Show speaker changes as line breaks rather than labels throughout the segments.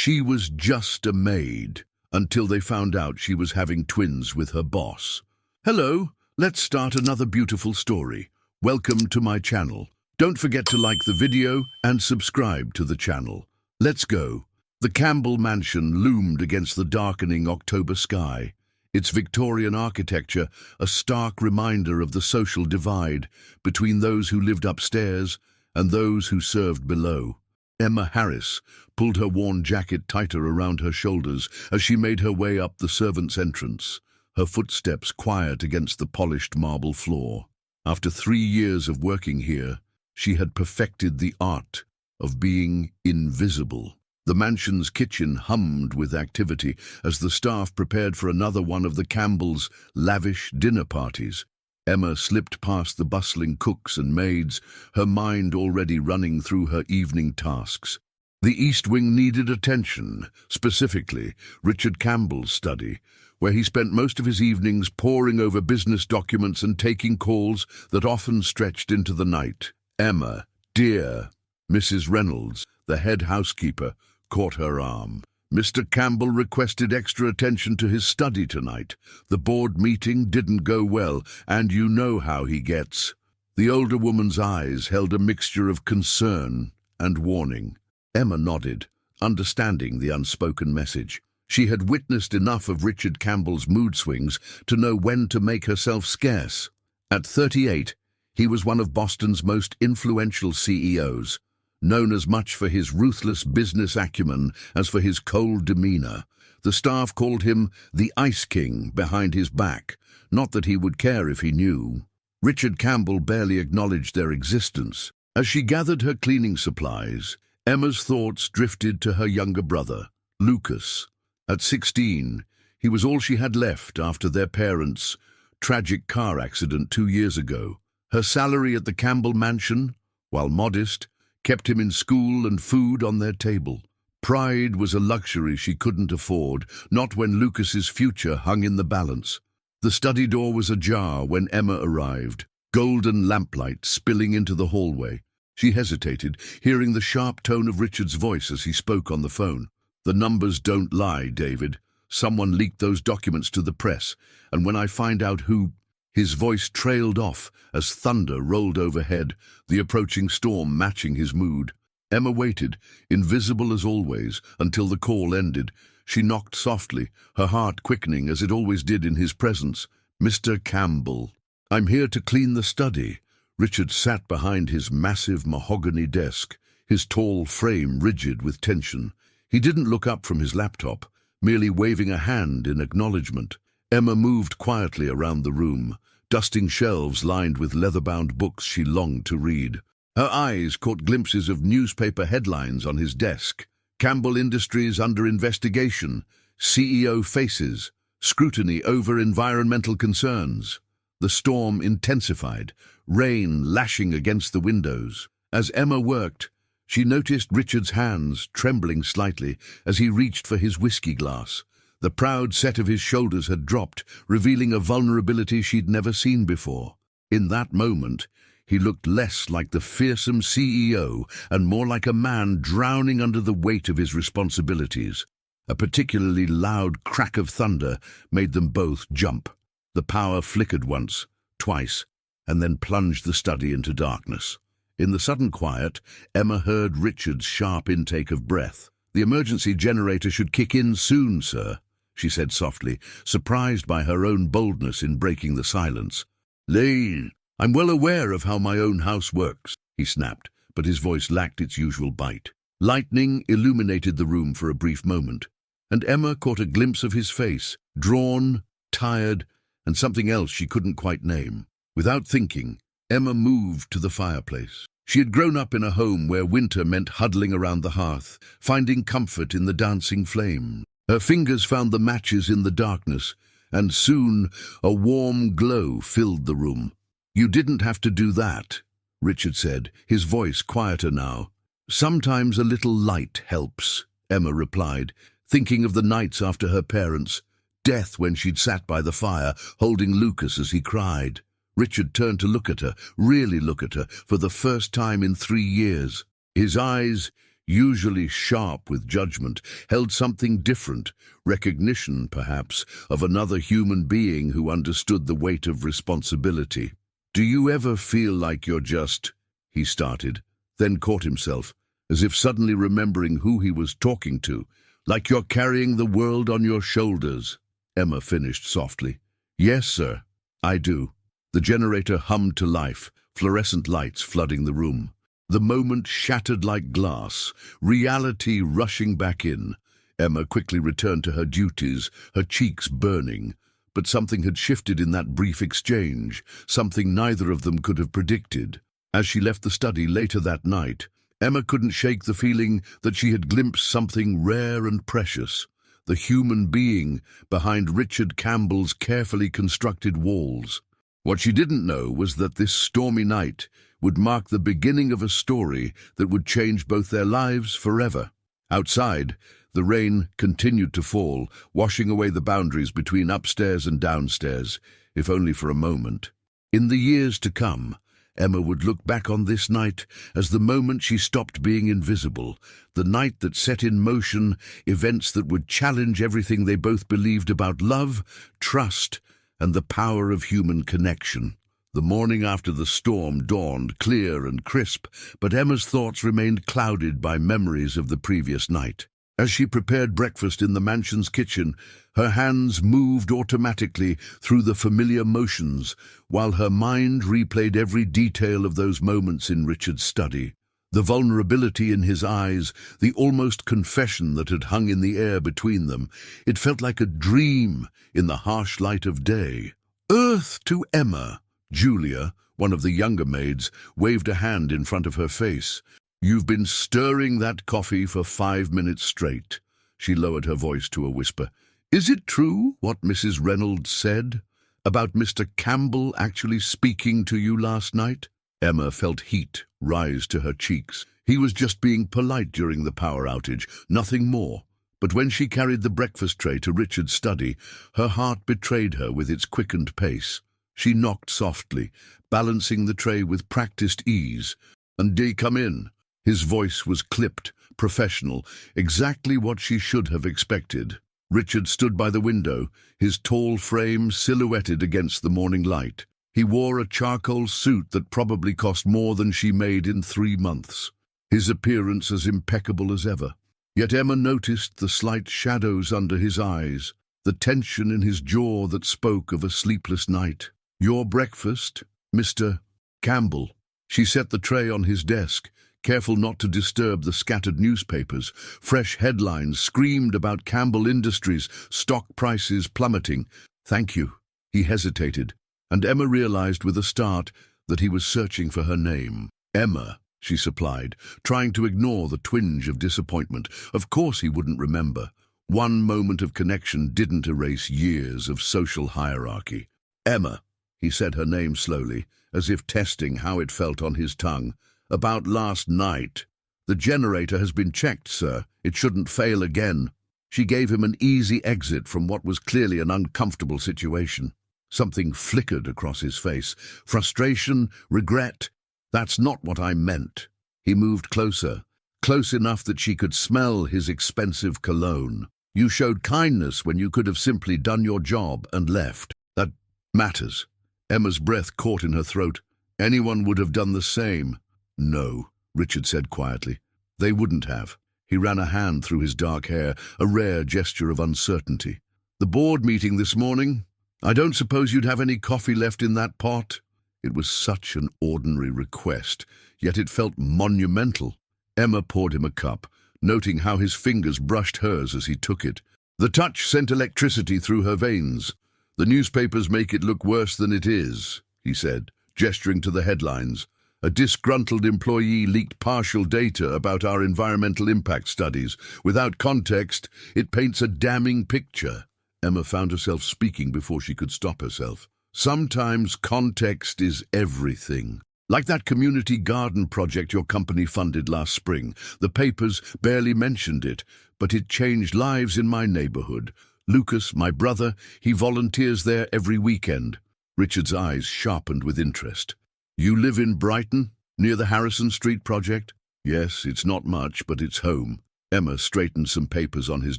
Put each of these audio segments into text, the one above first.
She was just a maid until they found out she was having twins with her boss. Hello, let's start another beautiful story. Welcome to my channel. Don't forget to like the video and subscribe to the channel. Let's go. The Campbell mansion loomed against the darkening October sky. Its Victorian architecture a stark reminder of the social divide between those who lived upstairs and those who served below. Emma Harris pulled her worn jacket tighter around her shoulders as she made her way up the servants' entrance, her footsteps quiet against the polished marble floor. After 3 years of working here, she had perfected the art of being invisible. The mansion's kitchen hummed with activity as the staff prepared for another one of the Campbells' lavish dinner parties. Emma slipped past the bustling cooks and maids, her mind already running through her evening tasks. The East Wing needed attention, specifically Richard Campbell's study, where he spent most of his evenings poring over business documents and taking calls that often stretched into the night. Emma, dear, Mrs. Reynolds, the head housekeeper, caught her arm. Mr. Campbell requested extra attention to his study tonight. The board meeting didn't go well, and you know how he gets. The older woman's eyes held a mixture of concern and warning. Emma nodded, understanding the unspoken message. She had witnessed enough of Richard Campbell's mood swings to know when to make herself scarce. At 38, he was one of Boston's most influential CEOs, known as much for his ruthless business acumen as for his cold demeanor. The staff called him the Ice King behind his back, not that he would care if he knew. Richard Campbell barely acknowledged their existence. As she gathered her cleaning supplies, Emma's thoughts drifted to her younger brother, Lucas. At 16, he was all she had left after their parents' tragic car accident 2 years ago. Her salary at the Campbell mansion, while modest, kept him in school and food on their table. Pride was a luxury she couldn't afford, not when Lucas's future hung in the balance. The study door was ajar when Emma arrived, golden lamplight spilling into the hallway. She hesitated, hearing the sharp tone of Richard's voice as he spoke on the phone. The numbers don't lie, David. Someone leaked those documents to the press, and when I find out who... His voice trailed off as thunder rolled overhead, the approaching storm matching his mood. Emma waited, invisible as always, until the call ended. She knocked softly, her heart quickening as it always did in his presence. Mr. Campbell. I'm here to clean the study. Richard sat behind his massive mahogany desk, his tall frame rigid with tension. He didn't look up from his laptop, merely waving a hand in acknowledgement. Emma moved quietly around the room, dusting shelves lined with leather-bound books she longed to read. Her eyes caught glimpses of newspaper headlines on his desk. Campbell Industries under investigation, CEO faces, scrutiny over environmental concerns. The storm intensified, rain lashing against the windows. As Emma worked, she noticed Richard's hands trembling slightly as he reached for his whiskey glass. The proud set of his shoulders had dropped, revealing a vulnerability she'd never seen before. In that moment, he looked less like the fearsome CEO and more like a man drowning under the weight of his responsibilities. A particularly loud crack of thunder made them both jump. The power flickered once, twice, and then plunged the study into darkness. In the sudden quiet, Emma heard Richard's sharp intake of breath. The emergency generator should kick in soon, sir, she said softly, surprised by her own boldness in breaking the silence. Lane, I'm well aware of how my own house works, he snapped, but his voice lacked its usual bite. Lightning illuminated the room for a brief moment, and Emma caught a glimpse of his face, drawn, tired, and something else she couldn't quite name. Without thinking, Emma moved to the fireplace. She had grown up in a home where winter meant huddling around the hearth, finding comfort in the dancing flame. Her fingers found the matches in the darkness, and soon a warm glow filled the room. You didn't have to do that, Richard said, his voice quieter now. Sometimes a little light helps, Emma replied, thinking of the nights after her parents' death when she'd sat by the fire, holding Lucas as he cried. Richard turned to look at her, really look at her, for the first time in 3 years. His eyes, usually sharp with judgment, held something different, recognition, perhaps, of another human being who understood the weight of responsibility. "Do you ever feel like you're just—" he started, then caught himself, as if suddenly remembering who he was talking to. "Like you're carrying the world on your shoulders," Emma finished softly. "Yes, sir, I do." The generator hummed to life, fluorescent lights flooding the room. The moment shattered like glass, reality rushing back in. Emma quickly returned to her duties, her cheeks burning. But something had shifted in that brief exchange, something neither of them could have predicted. As she left the study later that night, Emma couldn't shake the feeling that she had glimpsed something rare and precious, the human being behind Richard Campbell's carefully constructed walls. What she didn't know was that this stormy night would mark the beginning of a story that would change both their lives forever. Outside, the rain continued to fall, washing away the boundaries between upstairs and downstairs, if only for a moment. In the years to come, Emma would look back on this night as the moment she stopped being invisible, the night that set in motion events that would challenge everything they both believed about love, trust, and the power of human connection. The morning after the storm dawned clear and crisp, but Emma's thoughts remained clouded by memories of the previous night. As she prepared breakfast in the mansion's kitchen, her hands moved automatically through the familiar motions, while her mind replayed every detail of those moments in Richard's study. The vulnerability in his eyes, the almost confession that had hung in the air between them. It felt like a dream in the harsh light of day. "Earth to Emma!" Julia, one of the younger maids, waved a hand in front of her face. "You've been stirring that coffee for 5 minutes straight." She lowered her voice to a whisper. "Is it true what Mrs. Reynolds said about Mr. Campbell actually speaking to you last night?" Emma felt heat rise to her cheeks. He was just being polite during the power outage, nothing more. But when she carried the breakfast tray to Richard's study, her heart betrayed her with its quickened pace. She knocked softly, balancing the tray with practiced ease. "And do come in." His voice was clipped, professional, exactly what she should have expected. Richard stood by the window, his tall frame silhouetted against the morning light. He wore a charcoal suit that probably cost more than she made in 3 months. His appearance as impeccable as ever. Yet Emma noticed the slight shadows under his eyes, the tension in his jaw that spoke of a sleepless night. "Your breakfast, Mr. Campbell." She set the tray on his desk, careful not to disturb the scattered newspapers. Fresh headlines screamed about Campbell Industries, stock prices plummeting. "Thank you." He hesitated, and Emma realized with a start that he was searching for her name. "Emma," she supplied, trying to ignore the twinge of disappointment. Of course he wouldn't remember. One moment of connection didn't erase years of social hierarchy. "Emma." He said her name slowly, as if testing how it felt on his tongue. "About last night. The generator has been checked, sir. It shouldn't fail again." She gave him an easy exit from what was clearly an uncomfortable situation. Something flickered across his face. Frustration, regret. "That's not what I meant." He moved closer, close enough that she could smell his expensive cologne. "You showed kindness when you could have simply done your job and left. That matters." Emma's breath caught in her throat. "Anyone would have done the same." "No," Richard said quietly. "They wouldn't have." He ran a hand through his dark hair, a rare gesture of uncertainty. "The board meeting this morning? I don't suppose you'd have any coffee left in that pot?" It was such an ordinary request, yet it felt monumental. Emma poured him a cup, noting how his fingers brushed hers as he took it. The touch sent electricity through her veins. "The newspapers make it look worse than it is," he said, gesturing to the headlines. "A disgruntled employee leaked partial data about our environmental impact studies. Without context, it paints a damning picture." Emma found herself speaking before she could stop herself. "Sometimes context is everything. Like that community garden project your company funded last spring. The papers barely mentioned it, but it changed lives in my neighborhood. Lucas, my brother, he volunteers there every weekend." Richard's eyes sharpened with interest. "You live in Brighton, near the Harrison Street project?" Yes, it's not much, but it's home. Emma straightened some papers on his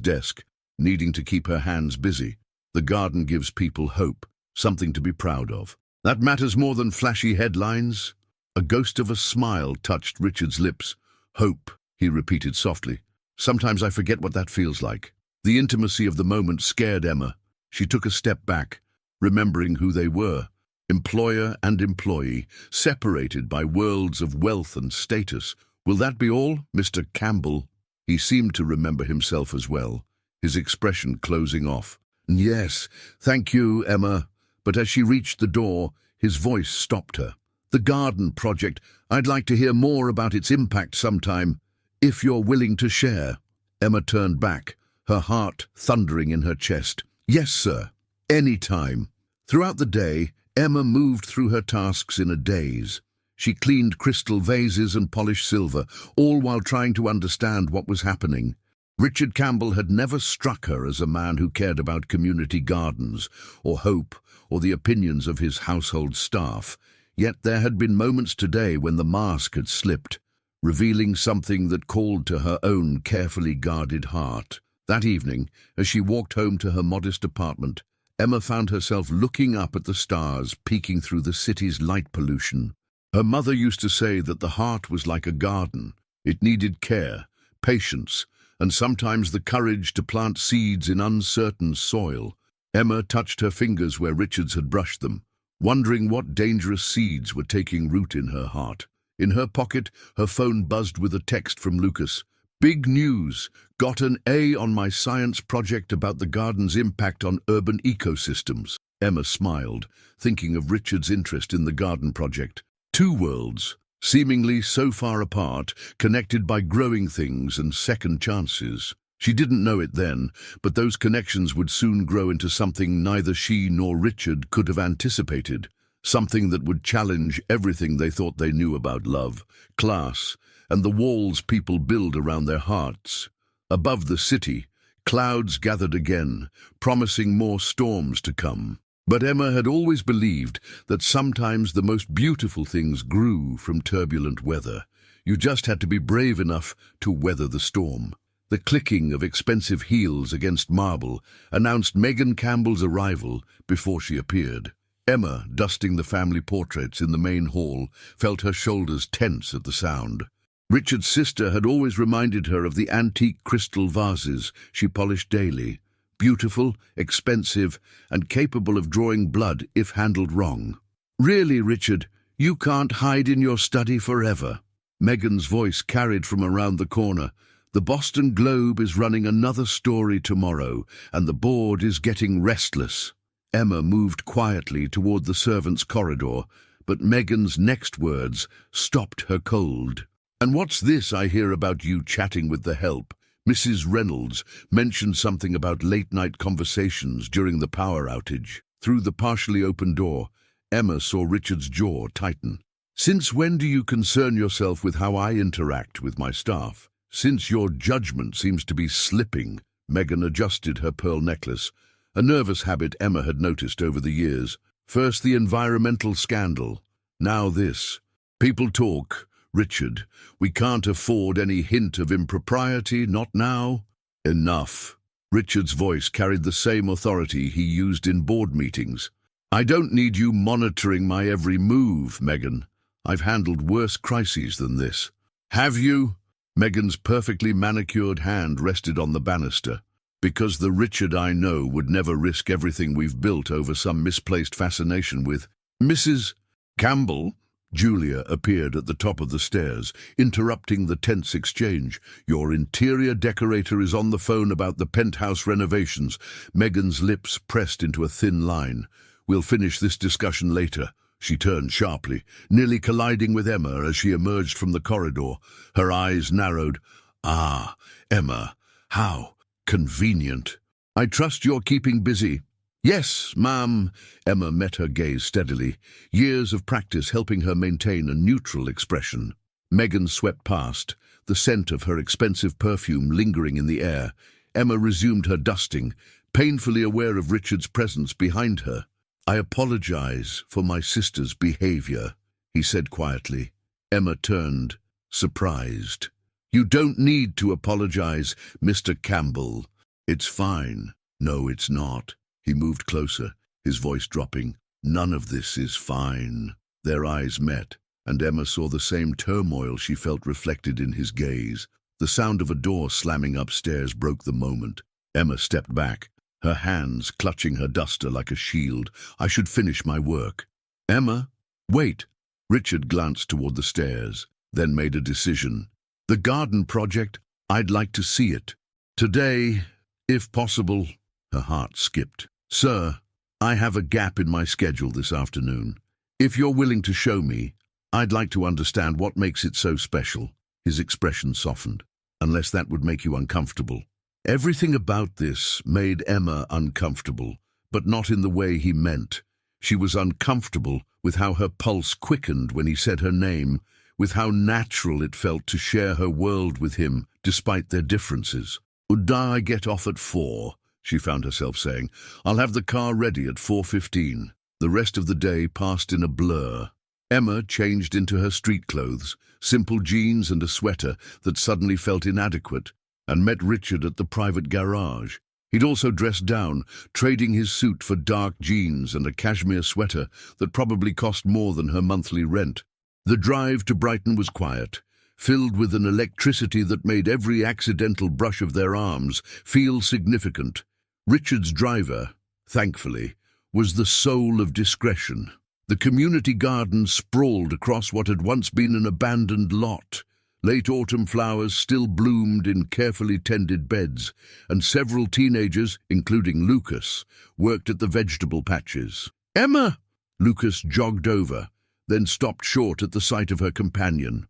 desk, needing to keep her hands busy. The garden gives people hope, something to be proud of. That matters more than flashy headlines. A ghost of a smile touched Richard's lips. Hope, he repeated softly. Sometimes I forget what that feels like. The intimacy of the moment scared Emma. She took a step back, remembering who they were. Employer and employee, separated by worlds of wealth and status. Will that be all, Mr. Campbell? He seemed to remember himself as well, his expression closing off. Yes, thank you, Emma. But as she reached the door, his voice stopped her. The garden project, I'd like to hear more about its impact sometime, if you're willing to share. Emma turned back, her heart thundering in her chest. Yes, sir. Any time. Throughout the day, Emma moved through her tasks in a daze. She cleaned crystal vases and polished silver, all while trying to understand what was happening. Richard Campbell had never struck her as a man who cared about community gardens, or hope, or the opinions of his household staff. Yet there had been moments today when the mask had slipped, revealing something that called to her own carefully guarded heart. That evening, as she walked home to her modest apartment, Emma found herself looking up at the stars peeking through the city's light pollution. Her mother used to say that the heart was like a garden. It needed care, patience, and sometimes the courage to plant seeds in uncertain soil. Emma touched her fingers where Richards had brushed them, wondering what dangerous seeds were taking root in her heart. In her pocket, her phone buzzed with a text from Lucas. Big news! Got an A on my science project about the garden's impact on urban ecosystems. Emma smiled, thinking of Richard's interest in the garden project. Two worlds, seemingly so far apart, connected by growing things and second chances. She didn't know it then, but those connections would soon grow into something neither she nor Richard could have anticipated. Something that would challenge everything they thought they knew about love, class, and the walls people build around their hearts. Above the city, clouds gathered again, promising more storms to come. But Emma had always believed that sometimes the most beautiful things grew from turbulent weather. You just had to be brave enough to weather the storm. The clicking of expensive heels against marble announced Megan Campbell's arrival before she appeared. Emma, dusting the family portraits in the main hall, felt her shoulders tense at the sound. Richard's sister had always reminded her of the antique crystal vases she polished daily, beautiful, expensive, and capable of drawing blood if handled wrong. Really, Richard, you can't hide in your study forever. Megan's voice carried from around the corner. The Boston Globe is running another story tomorrow, and the board is getting restless. Emma moved quietly toward the servants' corridor, but Megan's next words stopped her cold. And what's this I hear about you chatting with the help? Mrs. Reynolds mentioned something about late-night conversations during the power outage. Through the partially open door, Emma saw Richard's jaw tighten. Since when do you concern yourself with how I interact with my staff? Since your judgment seems to be slipping. Megan adjusted her pearl necklace, a nervous habit Emma had noticed over the years. First the environmental scandal, now this. People talk. Richard, we can't afford any hint of impropriety, not now. Enough. Richard's voice carried the same authority he used in board meetings. I don't need you monitoring my every move, Megan. I've handled worse crises than this. Have you? Megan's perfectly manicured hand rested on the banister. Because the Richard I know would never risk everything we've built over some misplaced fascination with. Mrs. Campbell? Julia appeared at the top of the stairs, interrupting the tense exchange. Your interior decorator is on the phone about the penthouse renovations. Megan's lips pressed into a thin line. We'll finish this discussion later. She turned sharply, nearly colliding with Emma as she emerged from the corridor. Her eyes narrowed. Ah, Emma, how convenient. I trust you're keeping busy. Yes, ma'am. Emma met her gaze steadily, years of practice helping her maintain a neutral expression. Megan swept past, the scent of her expensive perfume lingering in the air. Emma resumed her dusting, painfully aware of Richard's presence behind her. I apologize for my sister's behavior, he said quietly. Emma turned, surprised. "You don't need to apologize, Mr. Campbell. It's fine." "No, it's not." He moved closer, his voice dropping. "None of this is fine." Their eyes met, and Emma saw the same turmoil she felt reflected in his gaze. The sound of a door slamming upstairs broke the moment. Emma stepped back, her hands clutching her duster like a shield. "I should finish my work." "Emma, wait." Richard glanced toward the stairs, then made a decision. "The garden project, I'd like to see it. Today, if possible." Her heart skipped. "Sir, I have a gap in my schedule this afternoon. If you're willing to show me, I'd like to understand what makes it so special." His expression softened. "Unless that would make you uncomfortable." Everything about this made Emma uncomfortable, but not in the way he meant. She was uncomfortable with how her pulse quickened when he said her name, with how natural it felt to share her world with him, despite their differences. "Would I get off at 4? She found herself saying. "I'll have the car ready at 4:15. The rest of the day passed in a blur. Emma changed into her street clothes, simple jeans and a sweater that suddenly felt inadequate, and met Richard at the private garage. He'd also dressed down, trading his suit for dark jeans and a cashmere sweater that probably cost more than her monthly rent. The drive to Brighton was quiet, filled with an electricity that made every accidental brush of their arms feel significant. Richard's driver, thankfully, was the soul of discretion. The community garden sprawled across what had once been an abandoned lot. Late autumn flowers still bloomed in carefully tended beds, and several teenagers, including Lucas, worked at the vegetable patches. "Emma!" Lucas jogged over, then stopped short at the sight of her companion.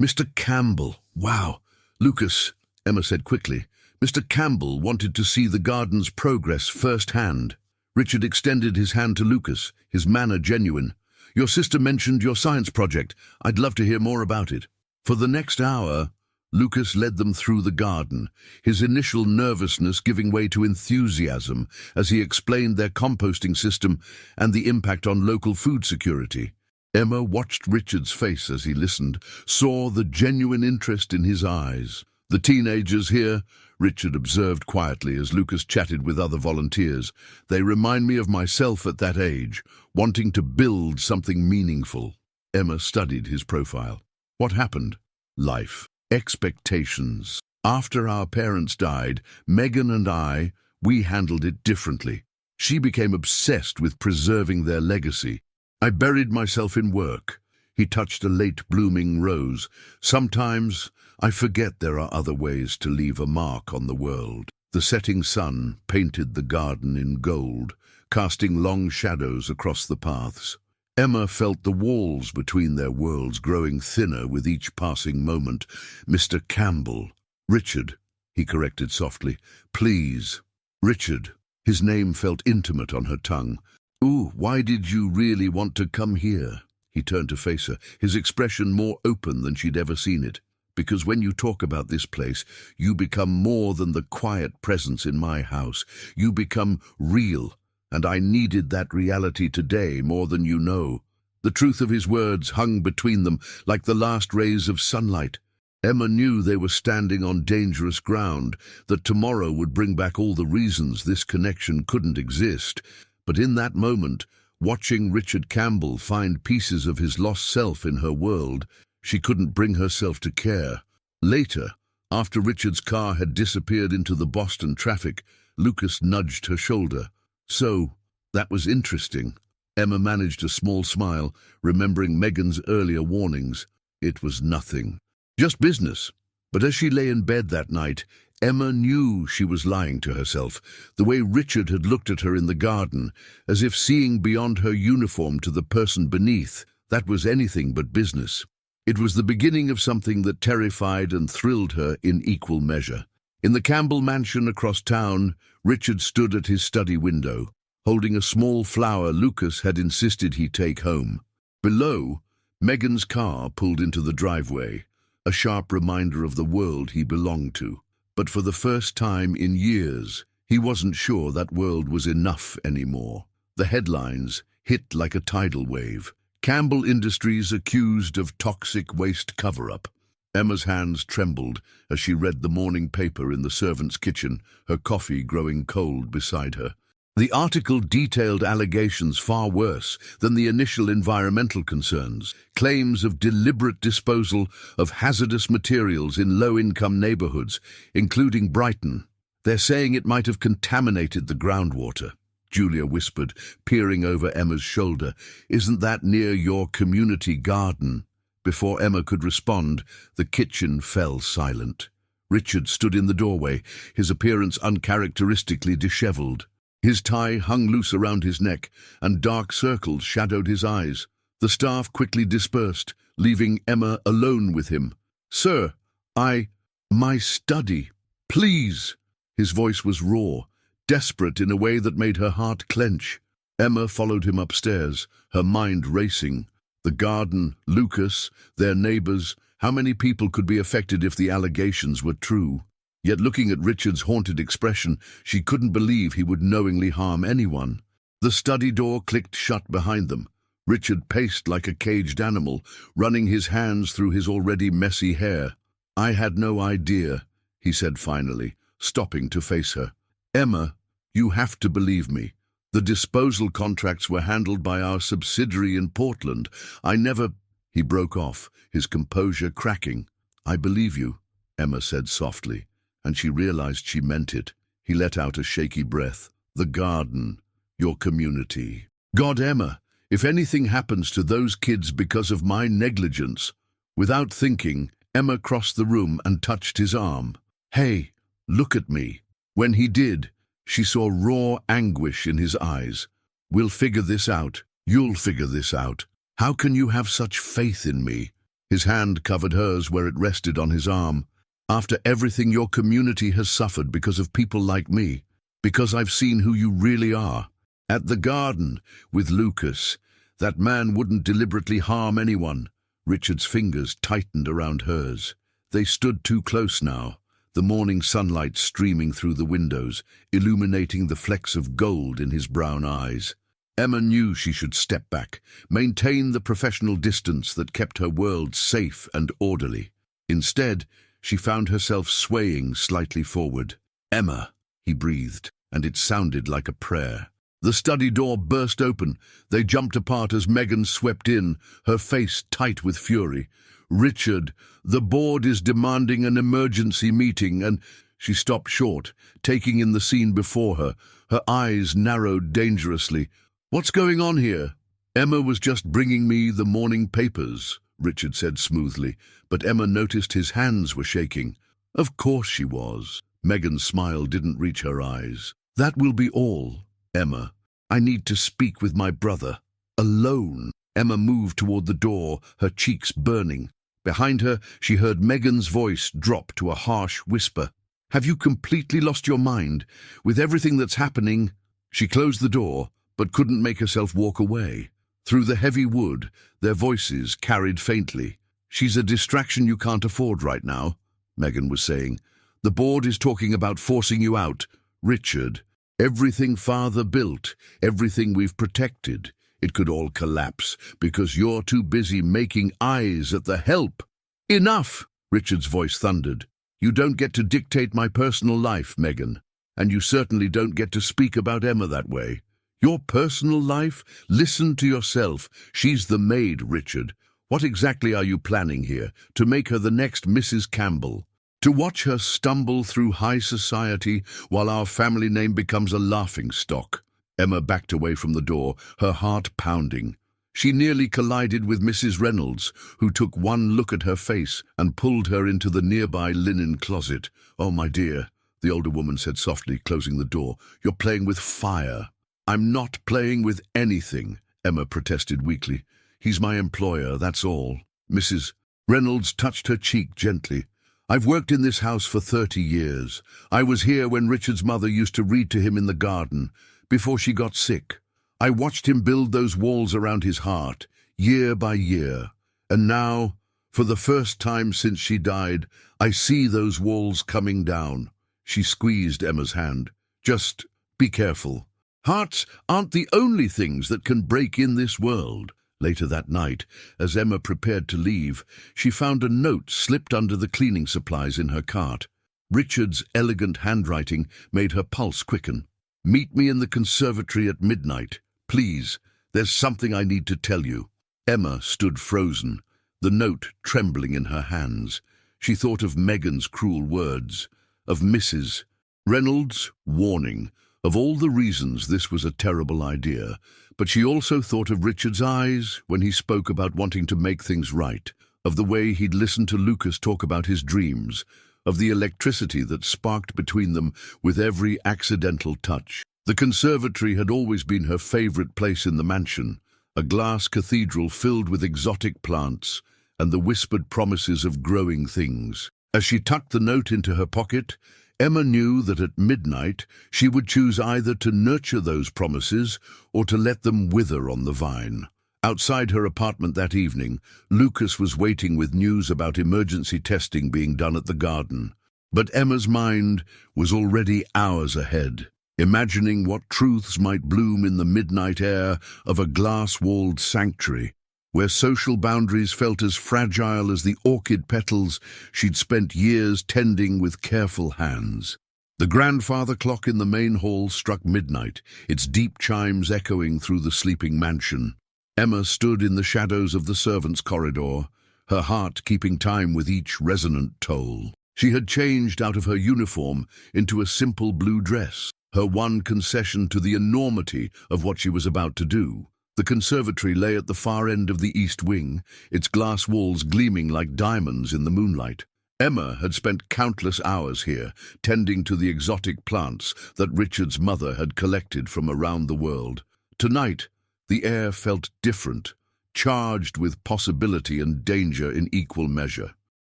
Mr. Campbell. Wow." "Lucas," Emma said quickly. "Mr. Campbell wanted to see the garden's progress firsthand." Richard extended his hand to Lucas, his manner genuine. "Your sister mentioned your science project. I'd love to hear more about it." For the next hour, Lucas led them through the garden, his initial nervousness giving way to enthusiasm as he explained their composting system and the impact on local food security. Emma watched Richard's face as he listened, saw the genuine interest in his eyes. "The teenagers here," Richard observed quietly as Lucas chatted with other volunteers, "they remind me of myself at that age, wanting to build something meaningful." Emma studied his profile. "What happened?" "Life. Expectations. After our parents died, Megan and we handled it differently. She became obsessed with preserving their legacy. I buried myself in work." He touched a late-blooming rose. "Sometimes I forget there are other ways to leave a mark on the world." The setting sun painted the garden in gold, casting long shadows across the paths. Emma felt the walls between their worlds growing thinner with each passing moment. "Mr. Campbell." "Richard," he corrected softly. "Please." "Richard." His name felt intimate on her tongue. "Ooh, why did you really want to come here?" He turned to face her, his expression more open than she'd ever seen it. "Because when you talk about this place, you become more than the quiet presence in my house. You become real, and I needed that reality today more than you know." The truth of his words hung between them like the last rays of sunlight. Emma knew they were standing on dangerous ground, that tomorrow would bring back all the reasons this connection couldn't exist. But in that moment, watching Richard Campbell find pieces of his lost self in her world, she couldn't bring herself to care. Later, after Richard's car had disappeared into the Boston traffic, Lucas nudged her shoulder. "So, that was interesting." Emma managed a small smile, remembering Megan's earlier warnings. "It was nothing. Just business." But as she lay in bed that night, Emma knew she was lying to herself, the way Richard had looked at her in the garden, as if seeing beyond her uniform to the person beneath. That was anything but business. It was the beginning of something that terrified and thrilled her in equal measure. In the Campbell mansion across town, Richard stood at his study window, holding a small flower Lucas had insisted he take home. Below, Megan's car pulled into the driveway, a sharp reminder of the world he belonged to. But for the first time in years, he wasn't sure that world was enough anymore. The headlines hit like a tidal wave. Campbell Industries accused of toxic waste cover-up. Emma's hands trembled as she read the morning paper in the servant's kitchen, her coffee growing cold beside her. The article detailed allegations far worse than the initial environmental concerns, claims of deliberate disposal of hazardous materials in low-income neighborhoods, including Brighton. They're saying it might have contaminated the groundwater, Julia whispered, peering over Emma's shoulder. Isn't that near your community garden? Before Emma could respond, the kitchen fell silent. Richard stood in the doorway, his appearance uncharacteristically disheveled. His tie hung loose around his neck, and dark circles shadowed his eyes. The staff quickly dispersed, leaving Emma alone with him. "Sir, my study, please." His voice was raw, desperate in a way that made her heart clench. Emma followed him upstairs, her mind racing. The garden, Lucas, their neighbors, how many people could be affected if the allegations were true? Yet looking at Richard's haunted expression, she couldn't believe he would knowingly harm anyone. The study door clicked shut behind them. Richard paced like a caged animal, running his hands through his already messy hair. "I had no idea," he said finally, stopping to face her. "Emma, you have to believe me. The disposal contracts were handled by our subsidiary in Portland. I never—" He broke off, his composure cracking. "I believe you," Emma said softly, and she realized she meant it. He let out a shaky breath. "The garden, your community." "God, Emma, if anything happens to those kids because of my negligence—" Without thinking, Emma crossed the room and touched his arm. "Hey, look at me." When he did, she saw raw anguish in his eyes. "We'll figure this out. You'll figure this out. How can you have such faith in me?" His hand covered hers where it rested on his arm. "After everything your community has suffered because of people like me, because I've seen who you really are. At the garden, with Lucas, that man wouldn't deliberately harm anyone." Richard's fingers tightened around hers. They stood too close now, the morning sunlight streaming through the windows, illuminating the flecks of gold in his brown eyes. Emma knew she should step back, maintain the professional distance that kept her world safe and orderly. Instead, she found herself swaying slightly forward. "Emma," he breathed, and it sounded like a prayer. The study door burst open. They jumped apart as Megan swept in, her face tight with fury. "Richard, the board is demanding an emergency meeting," and she stopped short, taking in the scene before her. Her eyes narrowed dangerously. "What's going on here?" "Emma was just bringing me the morning papers," Richard said smoothly, but Emma noticed his hands were shaking. "Of course she was." Megan's smile didn't reach her eyes. "That will be all, Emma. I need to speak with my brother. Alone." Emma moved toward the door, her cheeks burning. Behind her, she heard Megan's voice drop to a harsh whisper. "Have you completely lost your mind? With everything that's happening—" She closed the door, but couldn't make herself walk away. Through the heavy wood, their voices carried faintly. "She's a distraction you can't afford right now," Megan was saying. "The board is talking about forcing you out. Richard, everything Father built, everything we've protected, it could all collapse because you're too busy making eyes at the help." "Enough!" Richard's voice thundered. "You don't get to dictate my personal life, Megan, and you certainly don't get to speak about Emma that way. Your personal life? Listen to yourself. She's the maid, Richard. What exactly are you planning here? To make her the next Mrs. Campbell? To watch her stumble through high society while our family name becomes a laughingstock?" Emma backed away from the door, her heart pounding. She nearly collided with Mrs. Reynolds, who took one look at her face and pulled her into the nearby linen closet. "Oh, my dear," the older woman said softly, closing the door. "You're playing with fire." "I'm not playing with anything," Emma protested weakly. "He's my employer, that's all." Mrs. Reynolds touched her cheek gently. "I've worked in this house for 30 years. I was here when Richard's mother used to read to him in the garden, before she got sick. I watched him build those walls around his heart, year by year. And now, for the first time since she died, I see those walls coming down." She squeezed Emma's hand. "Just be careful. Hearts aren't the only things that can break in this world." Later that night, as Emma prepared to leave, she found a note slipped under the cleaning supplies in her cart. Richard's elegant handwriting made her pulse quicken. "Meet me in the conservatory at midnight. Please, there's something I need to tell you." Emma stood frozen, the note trembling in her hands. She thought of Megan's cruel words, of Mrs. Reynolds' warning, of all the reasons this was a terrible idea. But she also thought of Richard's eyes when he spoke about wanting to make things right, of the way he'd listened to Lucas talk about his dreams, of the electricity that sparked between them with every accidental touch. The conservatory had always been her favorite place in the mansion, a glass cathedral filled with exotic plants and the whispered promises of growing things. As she tucked the note into her pocket, Emma knew that at midnight she would choose either to nurture those promises or to let them wither on the vine. Outside her apartment that evening, Lucas was waiting with news about emergency testing being done at the garden. But Emma's mind was already hours ahead, imagining what truths might bloom in the midnight air of a glass-walled sanctuary, where social boundaries felt as fragile as the orchid petals she'd spent years tending with careful hands. The grandfather clock in the main hall struck midnight, its deep chimes echoing through the sleeping mansion. Emma stood in the shadows of the servants' corridor, her heart keeping time with each resonant toll. She had changed out of her uniform into a simple blue dress, her one concession to the enormity of what she was about to do. The conservatory lay at the far end of the east wing, its glass walls gleaming like diamonds in the moonlight. Emma had spent countless hours here, tending to the exotic plants that Richard's mother had collected from around the world. Tonight, the air felt different, charged with possibility and danger in equal measure.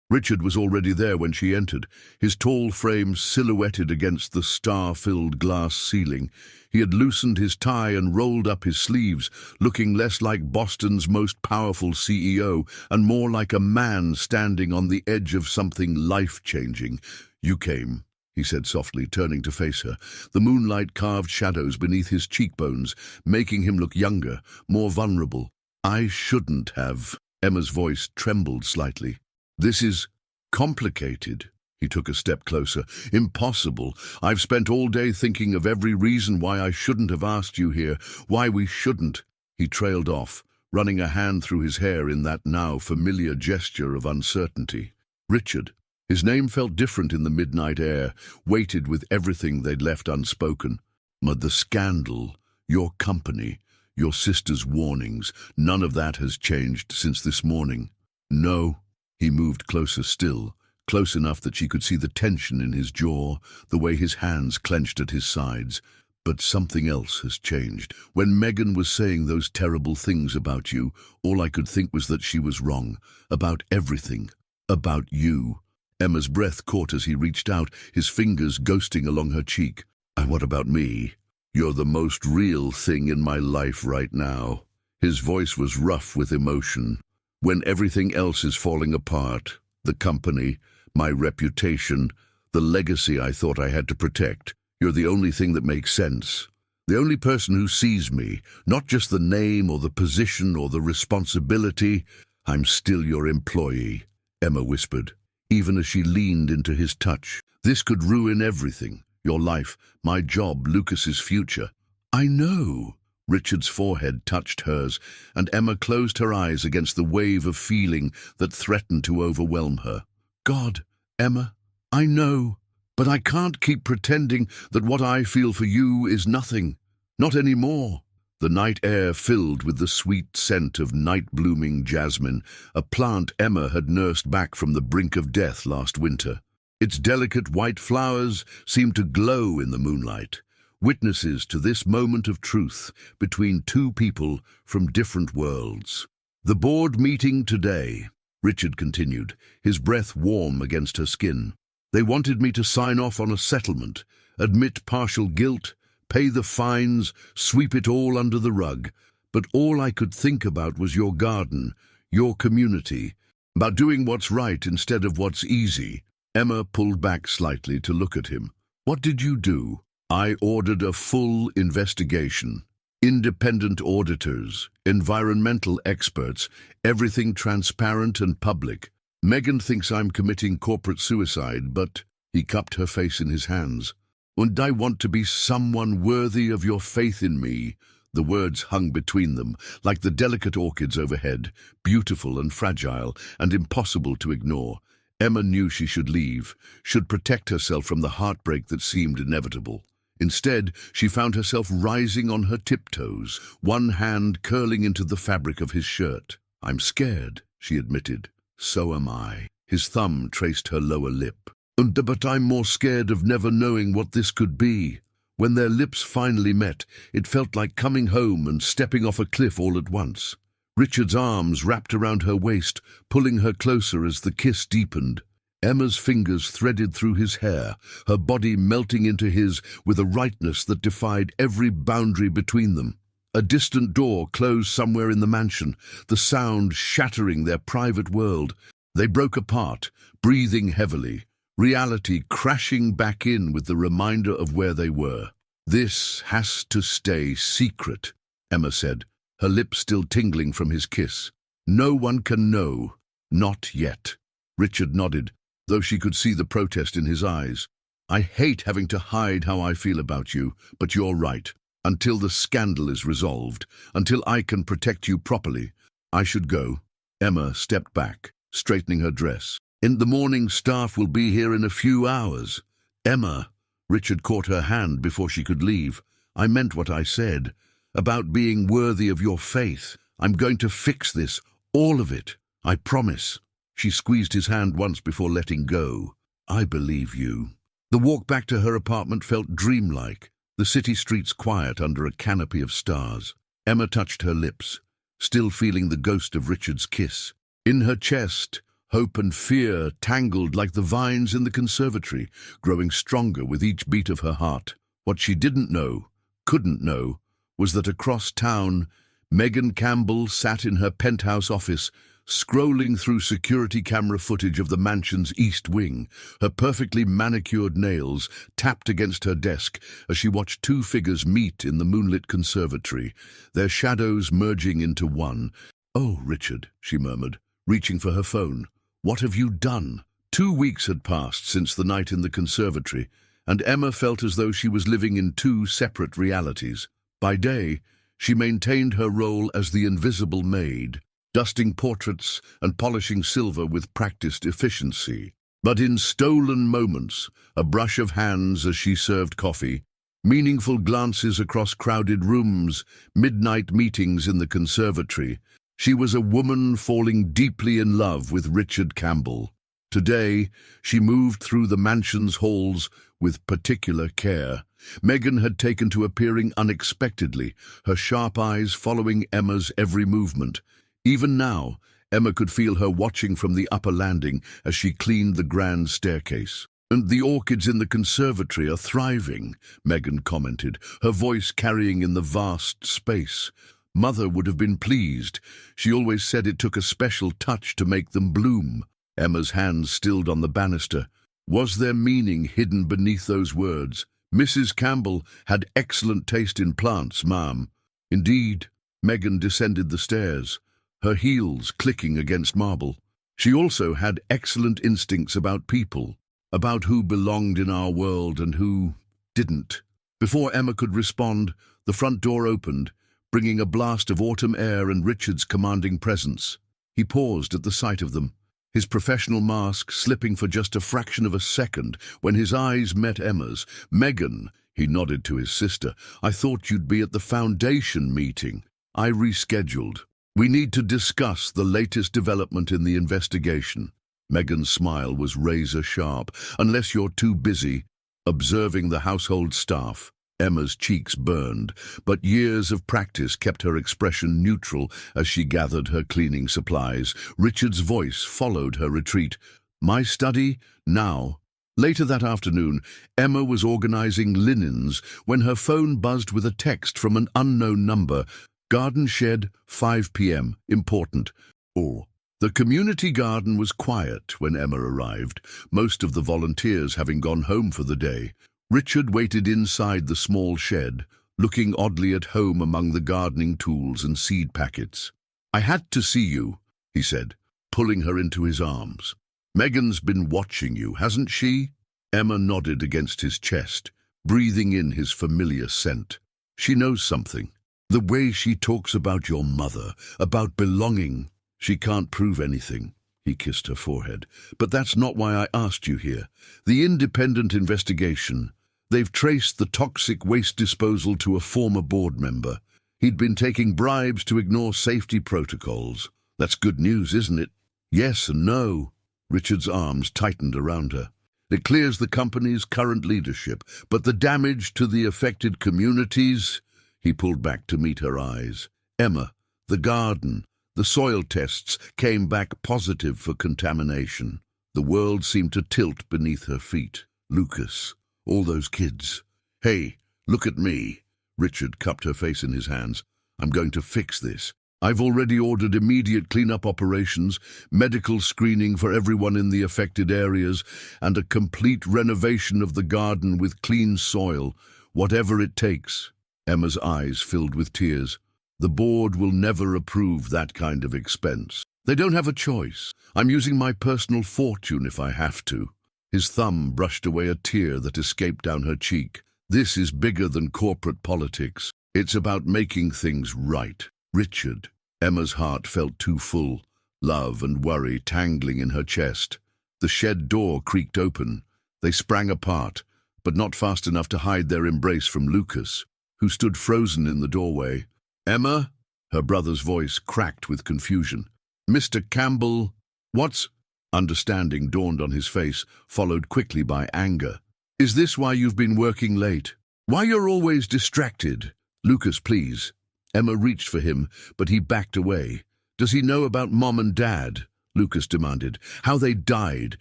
Richard was already there when she entered, his tall frame silhouetted against the star-filled glass ceiling. He had loosened his tie and rolled up his sleeves, looking less like Boston's most powerful CEO and more like a man standing on the edge of something life-changing. "You came," he said softly, turning to face her. The moonlight carved shadows beneath his cheekbones, making him look younger, more vulnerable. "I shouldn't have." Emma's voice trembled slightly. "This is complicated." He took a step closer. "Impossible. I've spent all day thinking of every reason why I shouldn't have asked you here, why we shouldn't." He trailed off, running a hand through his hair in that now familiar gesture of uncertainty. Richard. His name felt different in the midnight air, weighted with everything they'd left unspoken. But the scandal, your company, your sister's warnings, none of that has changed since this morning. "No." He moved closer still, close enough that she could see the tension in his jaw, the way his hands clenched at his sides. "But something else has changed. When Megan was saying those terrible things about you, all I could think was that she was wrong. About everything. About you." Emma's breath caught as he reached out, his fingers ghosting along her cheek. "And what about me? You're the most real thing in my life right now." His voice was rough with emotion. "When everything else is falling apart, the company, my reputation, the legacy I thought I had to protect, you're the only thing that makes sense. The only person who sees me, not just the name or the position or the responsibility. I'm still your employee," Emma whispered, even as she leaned into his touch. "This could ruin everything, your life, my job, Lucas's future." "I know." Richard's forehead touched hers, and Emma closed her eyes against the wave of feeling that threatened to overwhelm her. "God, Emma, I know, but I can't keep pretending that what I feel for you is nothing. Not anymore." The night air filled with the sweet scent of night-blooming jasmine, a plant Emma had nursed back from the brink of death last winter. Its delicate white flowers seemed to glow in the moonlight, witnesses to this moment of truth between two people from different worlds. "The board meeting today," Richard continued, his breath warm against her skin. "They wanted me to sign off on a settlement, admit partial guilt, pay the fines, sweep it all under the rug. But all I could think about was your garden, your community, about doing what's right instead of what's easy." Emma pulled back slightly to look at him. "What did you do?" "I ordered a full investigation." Independent auditors, environmental experts, everything transparent and public. Megan thinks I'm committing corporate suicide, but he cupped her face in his hands. And I want to be someone worthy of your faith in me. The words hung between them, like the delicate orchids overhead, beautiful and fragile, and impossible to ignore. Emma knew she should leave, should protect herself from the heartbreak that seemed inevitable. Instead, she found herself rising on her tiptoes, one hand curling into the fabric of his shirt. "I'm scared," she admitted. "So am I." His thumb traced her lower lip. But I'm more scared of never knowing what this could be." When their lips finally met, it felt like coming home and stepping off a cliff all at once. Richard's arms wrapped around her waist, pulling her closer as the kiss deepened. Emma's fingers threaded through his hair, her body melting into his with a rightness that defied every boundary between them. A distant door closed somewhere in the mansion, the sound shattering their private world. They broke apart, breathing heavily, reality crashing back in with the reminder of where they were. "This has to stay secret," Emma said, her lips still tingling from his kiss. "No one can know. Not yet." Richard nodded, though she could see the protest in his eyes. "I hate having to hide how I feel about you, but you're right. Until the scandal is resolved, until I can protect you properly, I should go." Emma stepped back, straightening her dress. "In the morning, staff will be here in a few hours." "Emma," Richard caught her hand before she could leave. "I meant what I said, about being worthy of your faith. I'm going to fix this, all of it. I promise." She squeezed his hand once before letting go. "I believe you." The walk back to her apartment felt dreamlike, the city streets quiet under a canopy of stars. Emma touched her lips, still feeling the ghost of Richard's kiss. In her chest, hope and fear tangled like the vines in the conservatory, growing stronger with each beat of her heart. What she didn't know, couldn't know, was that across town, Megan Campbell sat in her penthouse office, scrolling through security camera footage of the mansion's east wing, her perfectly manicured nails tapped against her desk as she watched two figures meet in the moonlit conservatory, their shadows merging into one. "Oh, Richard," she murmured, reaching for her phone. "What have you done?" 2 weeks had passed since the night in the conservatory, and Emma felt as though she was living in two separate realities. By day, she maintained her role as the invisible maid, dusting portraits and polishing silver with practiced efficiency. But in stolen moments, a brush of hands as she served coffee, meaningful glances across crowded rooms, midnight meetings in the conservatory, she was a woman falling deeply in love with Richard Campbell. Today, she moved through the mansion's halls with particular care. Megan had taken to appearing unexpectedly, her sharp eyes following Emma's every movement. Even now, Emma could feel her watching from the upper landing as she cleaned the grand staircase. "And the orchids in the conservatory are thriving," Megan commented, her voice carrying in the vast space. "Mother would have been pleased. She always said it took a special touch to make them bloom." Emma's hands stilled on the banister. Was there meaning hidden beneath those words? "Mrs. Campbell had excellent taste in plants, ma'am." Indeed, Megan descended the stairs, her heels clicking against marble. She also had excellent instincts about people, about who belonged in our world and who didn't. Before Emma could respond, the front door opened, bringing a blast of autumn air and Richard's commanding presence. He paused at the sight of them, his professional mask slipping for just a fraction of a second when his eyes met Emma's. "Megan," he nodded to his sister, "I thought you'd be at the foundation meeting. I rescheduled. We need to discuss the latest development in the investigation." Megan's smile was razor sharp. "Unless you're too busy observing the household staff." Emma's cheeks burned, but years of practice kept her expression neutral as she gathered her cleaning supplies. Richard's voice followed her retreat. "My study, now." Later that afternoon, Emma was organizing linens when her phone buzzed with a text from an unknown number. "Garden shed, 5 p.m. Important." The community garden was quiet when Emma arrived, most of the volunteers having gone home for the day. Richard waited inside the small shed, looking oddly at home among the gardening tools and seed packets. "I had to see you," he said, pulling her into his arms. "Megan's been watching you, hasn't she?" Emma nodded against his chest, breathing in his familiar scent. "She knows something. The way she talks about your mother, about belonging." "She can't prove anything." He kissed her forehead. "But that's not why I asked you here. The independent investigation. They've traced the toxic waste disposal to a former board member. He'd been taking bribes to ignore safety protocols. That's good news, isn't it?" "Yes and no." Richard's arms tightened around her. "It clears the company's current leadership, but the damage to the affected communities—" He pulled back to meet her eyes. "Emma, the garden, the soil tests came back positive for contamination." The world seemed to tilt beneath her feet. "Lucas, all those kids. Hey, look at me." Richard cupped her face in his hands. "I'm going to fix this. I've already ordered immediate cleanup operations, medical screening for everyone in the affected areas, and a complete renovation of the garden with clean soil, whatever it takes." Emma's eyes filled with tears. "The board will never approve that kind of expense. They don't have a choice. I'm using my personal fortune if I have to." His thumb brushed away a tear that escaped down her cheek. "This is bigger than corporate politics. It's about making things right." "Richard." Emma's heart felt too full, love and worry tangling in her chest. The shed door creaked open. They sprang apart, but not fast enough to hide their embrace from Lucas, who stood frozen in the doorway. "Emma?" Her brother's voice cracked with confusion. "Mr. Campbell, what's—" Understanding dawned on his face, followed quickly by anger. "Is this why you've been working late? Why you're always distracted? Lucas, please." Emma reached for him, but he backed away. "Does he know about Mom and Dad?" Lucas demanded. "How they died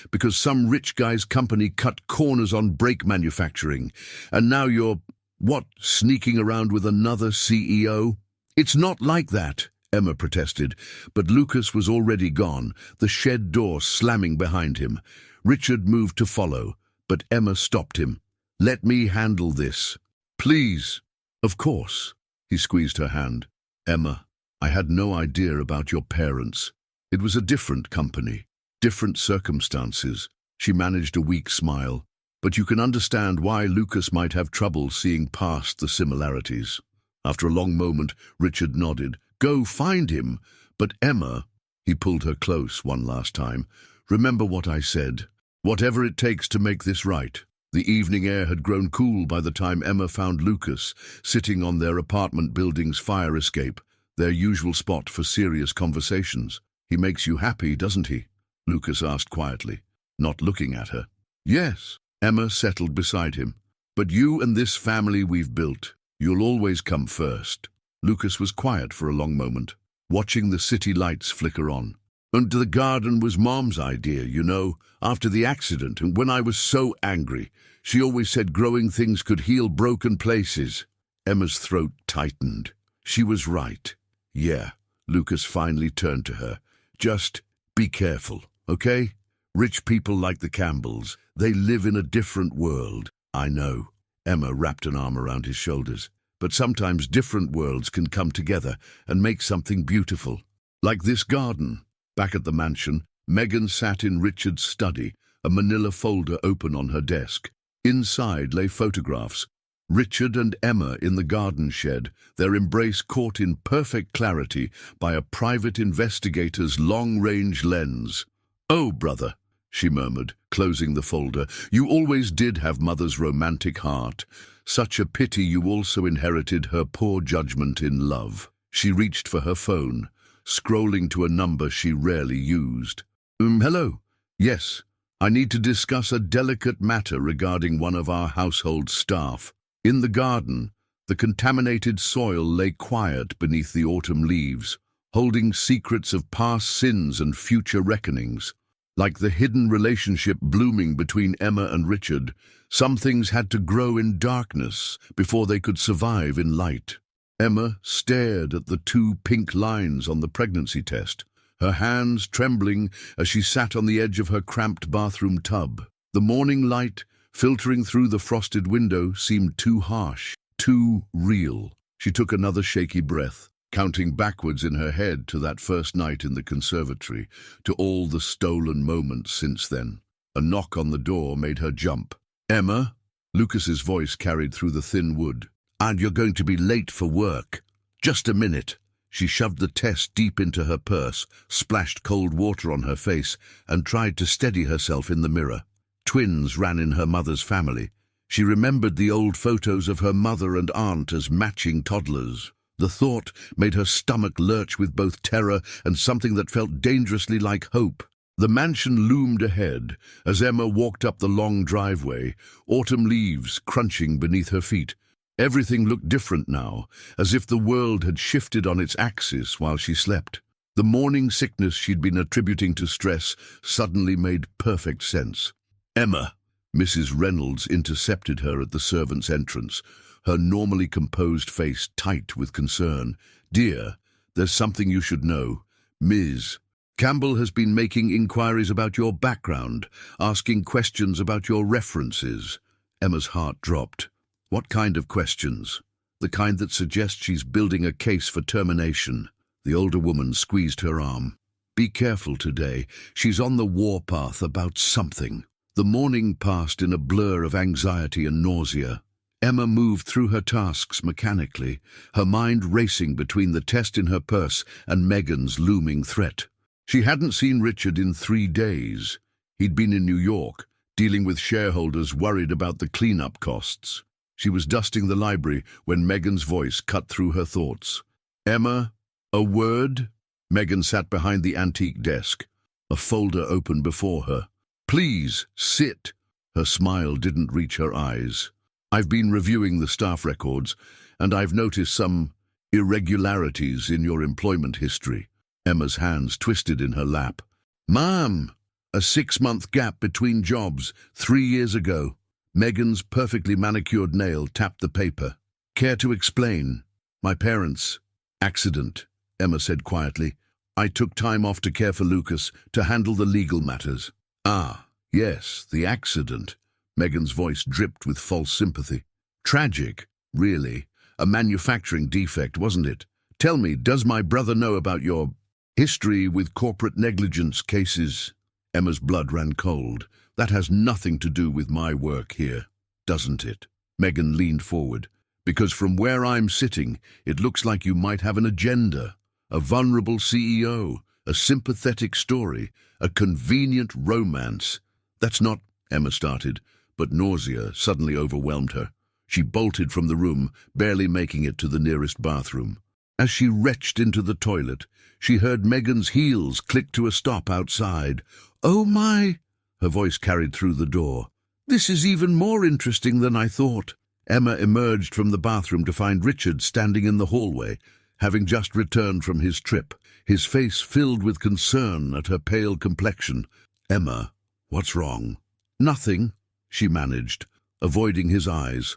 because some rich guy's company cut corners on brake manufacturing. And now you're, what, sneaking around with another CEO?" "It's not like that," Emma protested, but Lucas was already gone, the shed door slamming behind him. Richard moved to follow, but Emma stopped him. "Let me handle this." "Please." "Of course." He squeezed her hand. "Emma, I had no idea about your parents. It was a different company, different circumstances." She managed a weak smile. "But you can understand why Lucas might have trouble seeing past the similarities." After a long moment, Richard nodded. "Go find him." "But Emma," he pulled her close one last time, "remember what I said. Whatever it takes to make this right." The evening air had grown cool by the time Emma found Lucas sitting on their apartment building's fire escape, their usual spot for serious conversations. "He makes you happy, doesn't he?" Lucas asked quietly, not looking at her. "Yes." Emma settled beside him. "But you and this family we've built, you'll always come first." Lucas was quiet for a long moment, watching the city lights flicker on. "And the garden was Mom's idea, you know, after the accident, and when I was so angry. She always said growing things could heal broken places." Emma's throat tightened. She was right. "Yeah." Lucas finally turned to her. "Just be careful, okay? Rich people like the Campbells, they live in a different world." "I know." Emma wrapped an arm around his shoulders. "But sometimes different worlds can come together and make something beautiful. Like this garden." Back at the mansion, Megan sat in Richard's study, a manila folder open on her desk. Inside lay photographs. Richard and Emma in the garden shed, their embrace caught in perfect clarity by a private investigator's long-range lens. "Oh, brother," she murmured, closing the folder, "you always did have Mother's romantic heart. Such a pity you also inherited her poor judgment in love." She reached for her phone, scrolling to a number she rarely used. Hello? Yes, I need to discuss a delicate matter regarding one of our household staff." In the garden, the contaminated soil lay quiet beneath the autumn leaves, holding secrets of past sins and future reckonings. Like the hidden relationship blooming between Emma and Richard, some things had to grow in darkness before they could survive in light. Emma stared at the 2 pink lines on the pregnancy test, her hands trembling as she sat on the edge of her cramped bathroom tub. The morning light, filtering through the frosted window, seemed too harsh. Too real. She took another shaky breath, counting backwards in her head to that first night in the conservatory, to all the stolen moments since then. A knock on the door made her jump. "Emma?" Lucas's voice carried through the thin wood. "And you're going to be late for work." "Just a minute." She shoved the test deep into her purse, splashed cold water on her face, and tried to steady herself in the mirror. Twins ran in her mother's family. She remembered the old photos of her mother and aunt as matching toddlers. The thought made her stomach lurch with both terror and something that felt dangerously like hope. The mansion loomed ahead as Emma walked up the long driveway, autumn leaves crunching beneath her feet. Everything looked different now, as if the world had shifted on its axis while she slept. The morning sickness she'd been attributing to stress suddenly made perfect sense. "Emma!" Mrs. Reynolds intercepted her at the servants' entrance, her normally composed face tight with concern. "Dear, there's something you should know. Ms. Campbell has been making inquiries about your background, asking questions about your references." Emma's heart dropped. What kind of questions? The kind that suggest she's building a case for termination. The older woman squeezed her arm. "Be careful today. She's on the warpath about something." The morning passed in a blur of anxiety and nausea. Emma moved through her tasks mechanically, her mind racing between the test in her purse and Megan's looming threat. She hadn't seen Richard in 3 days. He'd been in New York, dealing with shareholders worried about the cleanup costs. She was dusting the library when Megan's voice cut through her thoughts. "Emma, a word?" Megan sat behind the antique desk, a folder open before her. "Please, sit." Her smile didn't reach her eyes. "I've been reviewing the staff records, and I've noticed some irregularities in your employment history." Emma's hands twisted in her lap. "Ma'am, a 6-month gap between jobs, 3 years ago." Megan's perfectly manicured nail tapped the paper. "Care to explain?" "My parents' accident," Emma said quietly. "I took time off to care for Lucas, to handle the legal matters." "Ah, yes, the accident." Megan's voice dripped with false sympathy. "Tragic, really. A manufacturing defect, wasn't it? Tell me, does my brother know about your history with corporate negligence cases?" Emma's blood ran cold. "That has nothing to do with my work here, doesn't it?" Megan leaned forward. "Because from where I'm sitting, it looks like you might have an agenda. A vulnerable CEO, a sympathetic story, a convenient romance." "That's not—" Emma started, but nausea suddenly overwhelmed her. She bolted from the room, barely making it to the nearest bathroom. As she retched into the toilet, she heard Megan's heels click to a stop outside. "Oh my!" Her voice carried through the door. "This is even more interesting than I thought." Emma emerged from the bathroom to find Richard standing in the hallway, having just returned from his trip, his face filled with concern at her pale complexion. "Emma, what's wrong?" "Nothing," she managed, avoiding his eyes.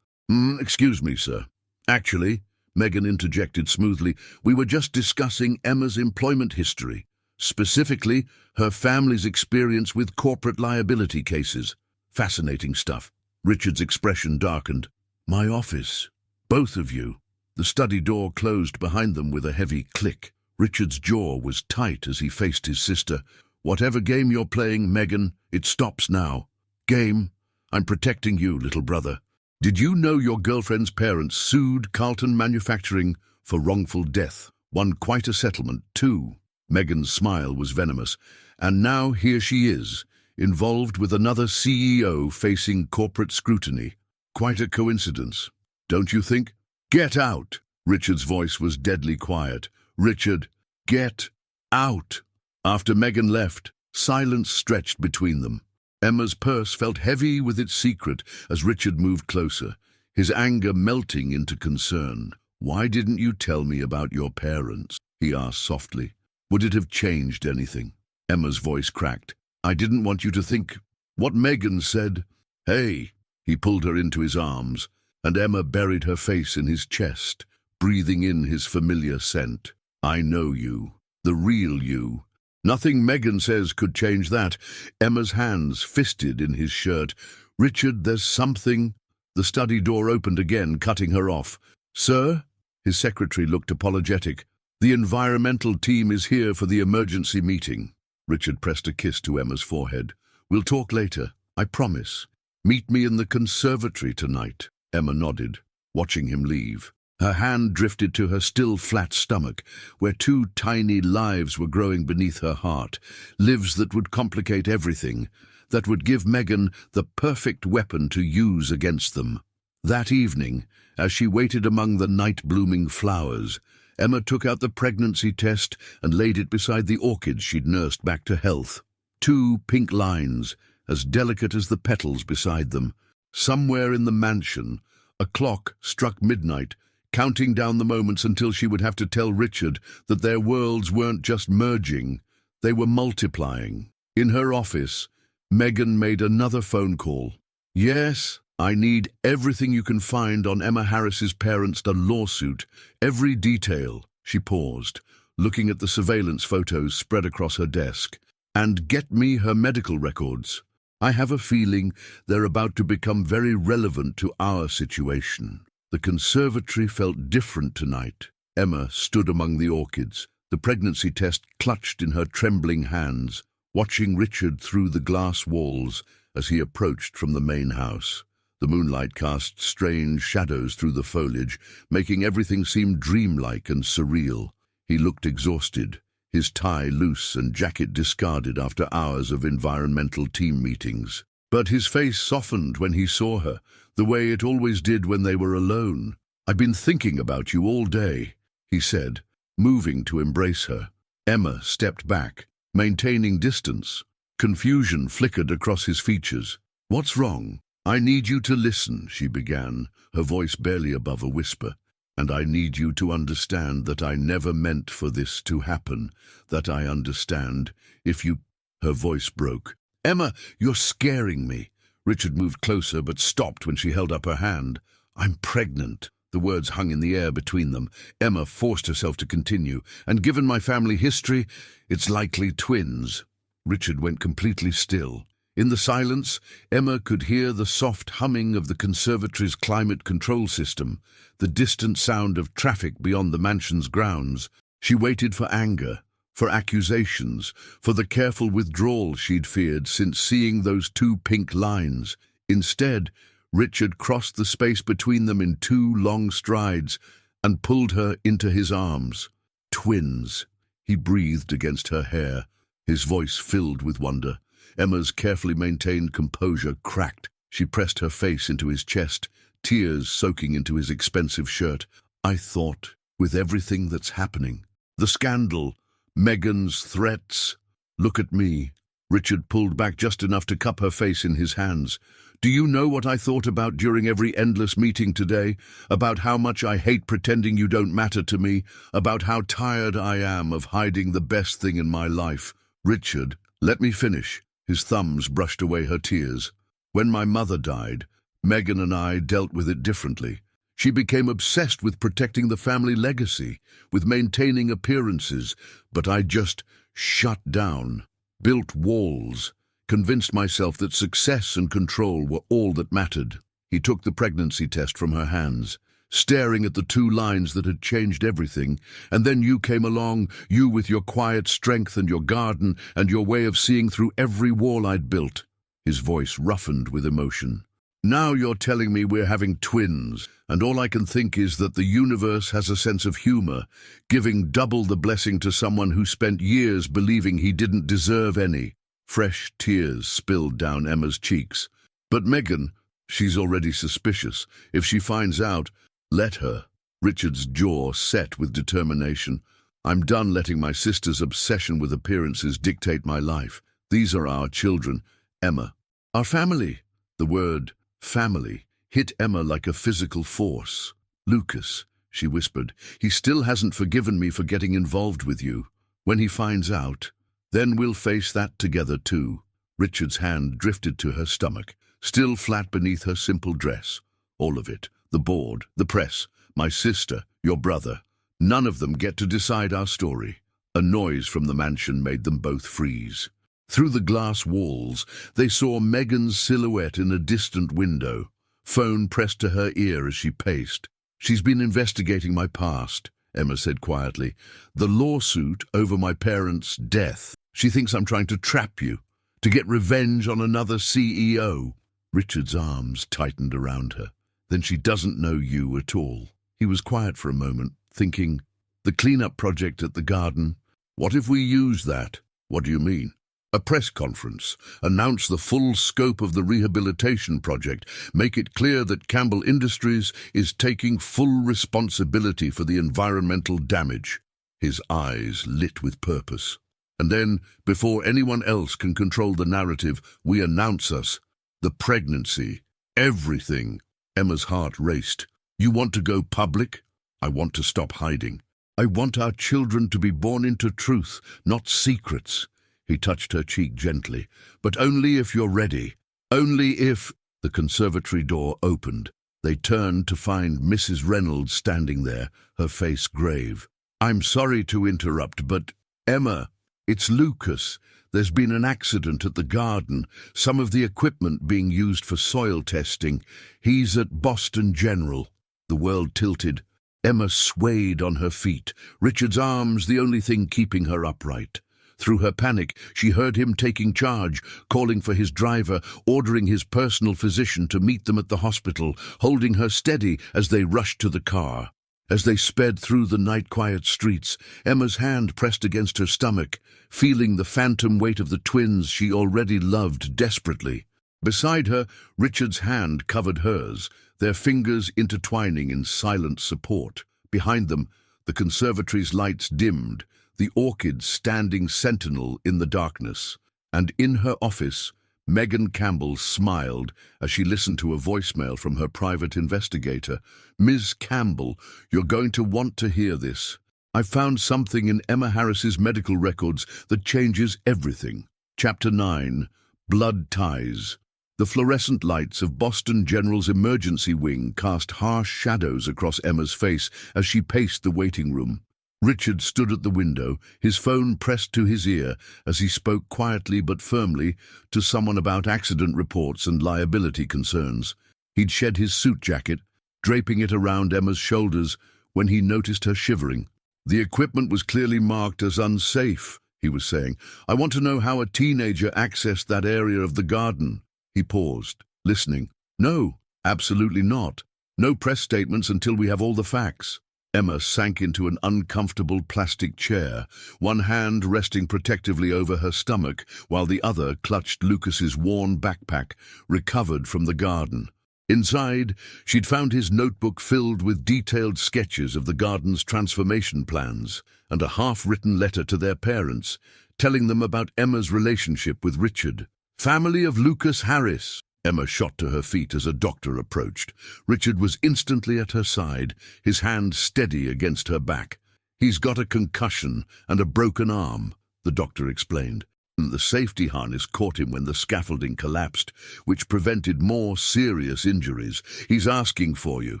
Excuse me, sir." "Actually," Megan interjected smoothly, "we were just discussing Emma's employment history, specifically her family's experience with corporate liability cases. Fascinating stuff." Richard's expression darkened. "My office. Both of you." The study door closed behind them with a heavy click. Richard's jaw was tight as he faced his sister. "Whatever game you're playing, Megan, it stops now." "Game? I'm protecting you, little brother. Did you know your girlfriend's parents sued Carlton Manufacturing for wrongful death? Won quite a settlement, too." Megan's smile was venomous. "And now here she is, involved with another CEO facing corporate scrutiny. Quite a coincidence, don't you think?" "Get out!" Richard's voice was deadly quiet. "Richard, get out!" After Megan left, silence stretched between them. Emma's purse felt heavy with its secret as Richard moved closer, his anger melting into concern. "Why didn't you tell me about your parents?" he asked softly. "Would it have changed anything?" Emma's voice cracked. "I didn't want you to think what Megan said." "Hey!" He pulled her into his arms, and Emma buried her face in his chest, breathing in his familiar scent. "I know you, the real you. Nothing Megan says could change that." Emma's hands fisted in his shirt. "Richard, there's something—" The study door opened again, cutting her off. "Sir?" His secretary looked apologetic. "The environmental team is here for the emergency meeting." Richard pressed a kiss to Emma's forehead. "We'll talk later, I promise. Meet me in the conservatory tonight." Emma nodded, watching him leave. Her hand drifted to her still flat stomach, where two tiny lives were growing beneath her heart, lives that would complicate everything, that would give Megan the perfect weapon to use against them. That evening, as she waited among the night-blooming flowers, Emma took out the pregnancy test and laid it beside the orchids she'd nursed back to health. Two pink lines, as delicate as the petals beside them. Somewhere in the mansion, a clock struck midnight, counting down the moments until she would have to tell Richard that their worlds weren't just merging, they were multiplying. In her office, Megan made another phone call. "Yes, I need everything you can find on Emma Harris's parents' lawsuit, every detail." She paused, looking at the surveillance photos spread across her desk. "And get me her medical records. I have a feeling they're about to become very relevant to our situation." The conservatory felt different tonight. Emma stood among the orchids, the pregnancy test clutched in her trembling hands, watching Richard through the glass walls as he approached from the main house. The moonlight cast strange shadows through the foliage, making everything seem dreamlike and surreal. He looked exhausted, his tie loose and jacket discarded after hours of environmental team meetings. But his face softened when he saw her, the way it always did when they were alone. "I've been thinking about you all day," he said, moving to embrace her. Emma stepped back, maintaining distance. Confusion flickered across his features. "What's wrong?" "I need you to listen," she began, her voice barely above a whisper. "And I need you to understand that I never meant for this to happen, that I understand. If you—" Her voice broke. "Emma, you're scaring me." Richard moved closer but stopped when she held up her hand. "I'm pregnant." The words hung in the air between them. Emma forced herself to continue. "And given my family history, it's likely twins." Richard went completely still. In the silence, Emma could hear the soft humming of the conservatory's climate control system, the distant sound of traffic beyond the mansion's grounds. She waited for anger, for accusations, for the careful withdrawal she'd feared since seeing those two pink lines. Instead, Richard crossed the space between them in two long strides and pulled her into his arms. "Twins," he breathed against her hair, his voice filled with wonder. Emma's carefully maintained composure cracked. She pressed her face into his chest, tears soaking into his expensive shirt. "I thought, with everything that's happening, the scandal, Megan's threats—" "Look at me." Richard pulled back just enough to cup her face in his hands. "Do you know what I thought about during every endless meeting today? About how much I hate pretending you don't matter to me? About how tired I am of hiding the best thing in my life?" "Richard, let me finish." His thumbs brushed away her tears. "When my mother died, Megan and I dealt with it differently. She became obsessed with protecting the family legacy, with maintaining appearances, but I just shut down, built walls, convinced myself that success and control were all that mattered." He took the pregnancy test from her hands, staring at the two lines that had changed everything. "And then you came along, you with your quiet strength and your garden and your way of seeing through every wall I'd built." His voice roughened with emotion. "Now you're telling me we're having twins, and all I can think is that the universe has a sense of humor, giving double the blessing to someone who spent years believing he didn't deserve any." Fresh tears spilled down Emma's cheeks. "But Megan, she's already suspicious. If she finds out—" "Let her." Richard's jaw set with determination. "I'm done letting my sister's obsession with appearances dictate my life. These are our children, Emma. Our family." The word family hit Emma like a physical force. "Lucas," she whispered, "he still hasn't forgiven me for getting involved with you. When he finds out, then we'll face that together too." Richard's hand drifted to her stomach, still flat beneath her simple dress. "All of it. The board, the press, my sister, your brother. None of them get to decide our story." A noise from the mansion made them both freeze. Through the glass walls, they saw Megan's silhouette in a distant window. phone pressed to her ear as she paced. "She's been investigating my past," Emma said quietly. "The lawsuit over my parents' death. She thinks I'm trying to trap you, to get revenge on another CEO." Richard's arms tightened around her. "Then she doesn't know you at all." He was quiet for a moment, thinking, "The cleanup project at the garden, what if we use that?" "What do you mean?" "A press conference. Announce the full scope of the rehabilitation project. Make it clear that Campbell Industries is taking full responsibility for the environmental damage." His eyes lit with purpose. "And then, before anyone else can control the narrative, we announce us. The pregnancy. Everything." Emma's heart raced. "You want to go public?" "I want to stop hiding. I want our children to be born into truth, not secrets." He touched her cheek gently. "But only if you're ready. Only if—" The conservatory door opened. They turned to find Mrs. Reynolds standing there, her face grave. "I'm sorry to interrupt, but—" "Emma, it's Lucas. There's been an accident at the garden, some of the equipment being used for soil testing. He's at Boston General." The world tilted. Emma swayed on her feet, Richard's arms the only thing keeping her upright. Through her panic, she heard him taking charge, calling for his driver, ordering his personal physician to meet them at the hospital, holding her steady as they rushed to the car. As they sped through the night-quiet streets, Emma's hand pressed against her stomach, feeling the phantom weight of the twins she already loved desperately. Beside her, Richard's hand covered hers, their fingers intertwining in silent support. Behind them, the conservatory's lights dimmed, the orchids standing sentinel in the darkness. And in her office, Megan Campbell smiled as she listened to a voicemail from her private investigator. "Ms. Campbell, you're going to want to hear this. I found something in Emma Harris's medical records that changes everything." Chapter 9. Blood Ties. The fluorescent lights of Boston General's emergency wing cast harsh shadows across Emma's face as she paced the waiting room. Richard stood at the window, his phone pressed to his ear as he spoke quietly but firmly to someone about accident reports and liability concerns. He'd shed his suit jacket, draping it around Emma's shoulders, when he noticed her shivering. "The equipment was clearly marked as unsafe," he was saying. "I want to know how a teenager accessed that area of the garden." He paused, listening. "No, absolutely not. No press statements until we have all the facts." Emma sank into an uncomfortable plastic chair, one hand resting protectively over her stomach, while the other clutched Lucas's worn backpack, recovered from the garden. Inside, she'd found his notebook filled with detailed sketches of the garden's transformation plans, and a half-written letter to their parents, telling them about Emma's relationship with Richard. "Family of Lucas Harris." Emma shot to her feet as a doctor approached. Richard was instantly at her side, his hand steady against her back. "He's got a concussion and a broken arm," the doctor explained. "The safety harness caught him when the scaffolding collapsed, which prevented more serious injuries. He's asking for you."